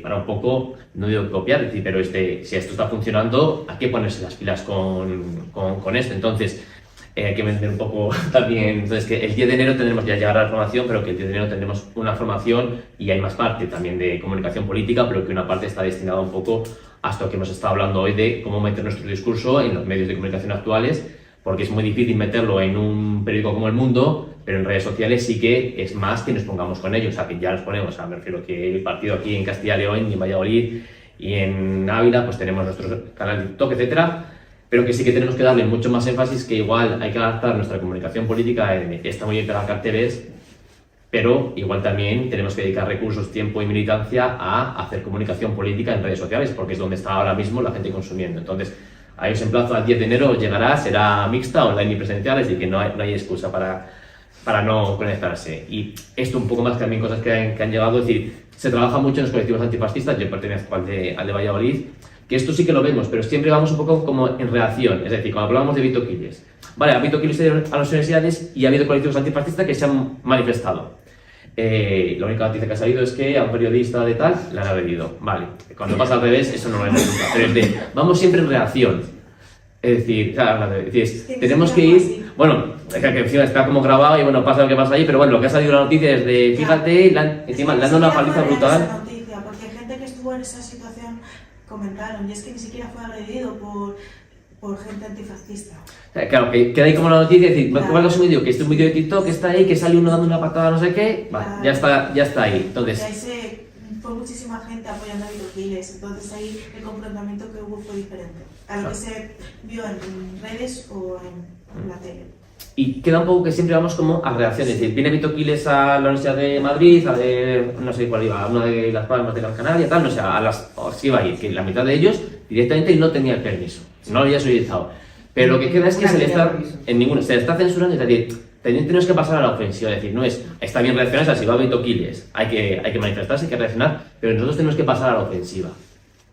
para un poco, no digo copiar, pero si esto está funcionando, hay que ponerse las pilas con esto. Entonces, hay que vender un poco también, entonces que el 10 de enero tendremos ya llegar a la formación, pero que el 10 de enero tendremos una formación y hay más parte también de comunicación política, pero que una parte está destinada un poco a esto que hemos estado hablando hoy de cómo meter nuestro discurso en los medios de comunicación actuales, porque es muy difícil meterlo en un periódico como El Mundo, pero en redes sociales sí que es más que nos pongamos con ellos, o sea, que ya nos ponemos, o sea, me refiero que el partido aquí en Castilla y León y en Valladolid y en Ávila, pues tenemos nuestro canal de TikTok, etcétera, pero que sí que tenemos que darle mucho más énfasis, que igual hay que adaptar nuestra comunicación política, está muy bien para carteles, pero igual también tenemos que dedicar recursos, tiempo y militancia a hacer comunicación política en redes sociales, porque es donde está ahora mismo la gente consumiendo. Entonces, ahí os emplazo al 10 de enero, llegará, será mixta, online y presencial, así que no hay excusa para no conectarse. Y esto un poco más también cosas que han llegado, es decir, se trabaja mucho en los colectivos antifascistas, yo pertenezco al de Valladolid, que esto sí que lo vemos, pero siempre vamos un poco como en reacción, es decir, cuando hablamos de Vito Quiles, vale, ha Vito Quiles a las universidades y ha habido colectivos antifascistas que se han manifestado. La única noticia que ha salido es que a un periodista de tal le han agredido. Vale, cuando pasa al revés, eso no lo vemos nunca. Pero es de, vamos siempre en reacción. Es decir, claro, tenemos que ir. Bueno, que encima está como grabado y bueno, pasa lo que pasa ahí, pero bueno, lo que ha salido en la noticia es de, fíjate, encima le han dado una paliza brutal. Esa noticia, porque gente que estuvo en esa situación comentaron, y es que ni siquiera fue agredido por gente antifascista. Claro, que queda ahí como la noticia, es decir, igual es un vídeo, que este es un vídeo de TikTok que está ahí, que sale uno dando una patada no sé qué, vale, ya está ahí. Entonces, Y ahí fue muchísima gente apoyando a Vito Quiles, entonces ahí el confrontamiento que hubo fue diferente a lo que se vio en redes o en la tele. y queda un poco que siempre vamos como a reacciones, es decir, viene Vito Quiles a la Universidad de Madrid, no sé cuál iba, a una de Las Palmas de Gran Canaria, tal, no sé, sí iba a ir, que la mitad de ellos directamente no tenía el permiso, no lo había solicitado. Pero lo que queda es que se le está censurando, es decir, tenemos que pasar a la ofensiva, es decir, no es, está bien reaccionar, si va Vito Quiles, hay que manifestarse, hay que reaccionar, pero nosotros tenemos que pasar a la ofensiva.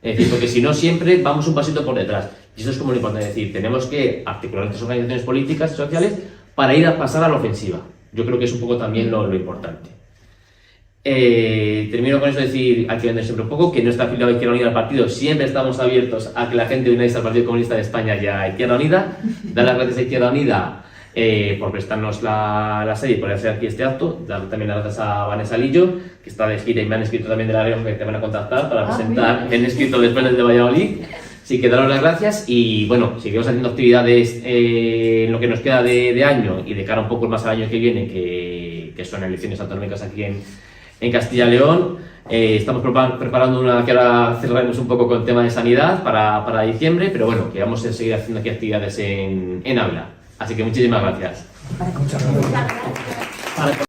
Es decir, porque si no siempre vamos un pasito por detrás. Y eso es como lo importante, es decir, tenemos que articular nuestras organizaciones políticas y sociales para ir a pasar a la ofensiva. Yo creo que es un poco también lo importante. Termino con eso de decir, hay que vender siempre un poco, que no está afiliado a Izquierda Unida al partido, siempre estamos abiertos a que la gente unáis al Partido Comunista de España y a Izquierda Unida. Dar las gracias a Izquierda Unida por prestarnos la serie y por hacer aquí este acto. Dar también las gracias a Vanessa Lillo, que está de gira y me han escrito también de La Rioja que te van a contactar para presentar, me han escrito después del de Valladolid. Así que daros las gracias y bueno, seguimos haciendo actividades en lo que nos queda de año y de cara un poco más al año que viene, que son elecciones autonómicas aquí en Castilla y León. Estamos preparando una que ahora cerraremos un poco con el tema de sanidad para diciembre, pero bueno, que vamos a seguir haciendo aquí actividades en Ávila. Así que muchísimas gracias. Muchas gracias.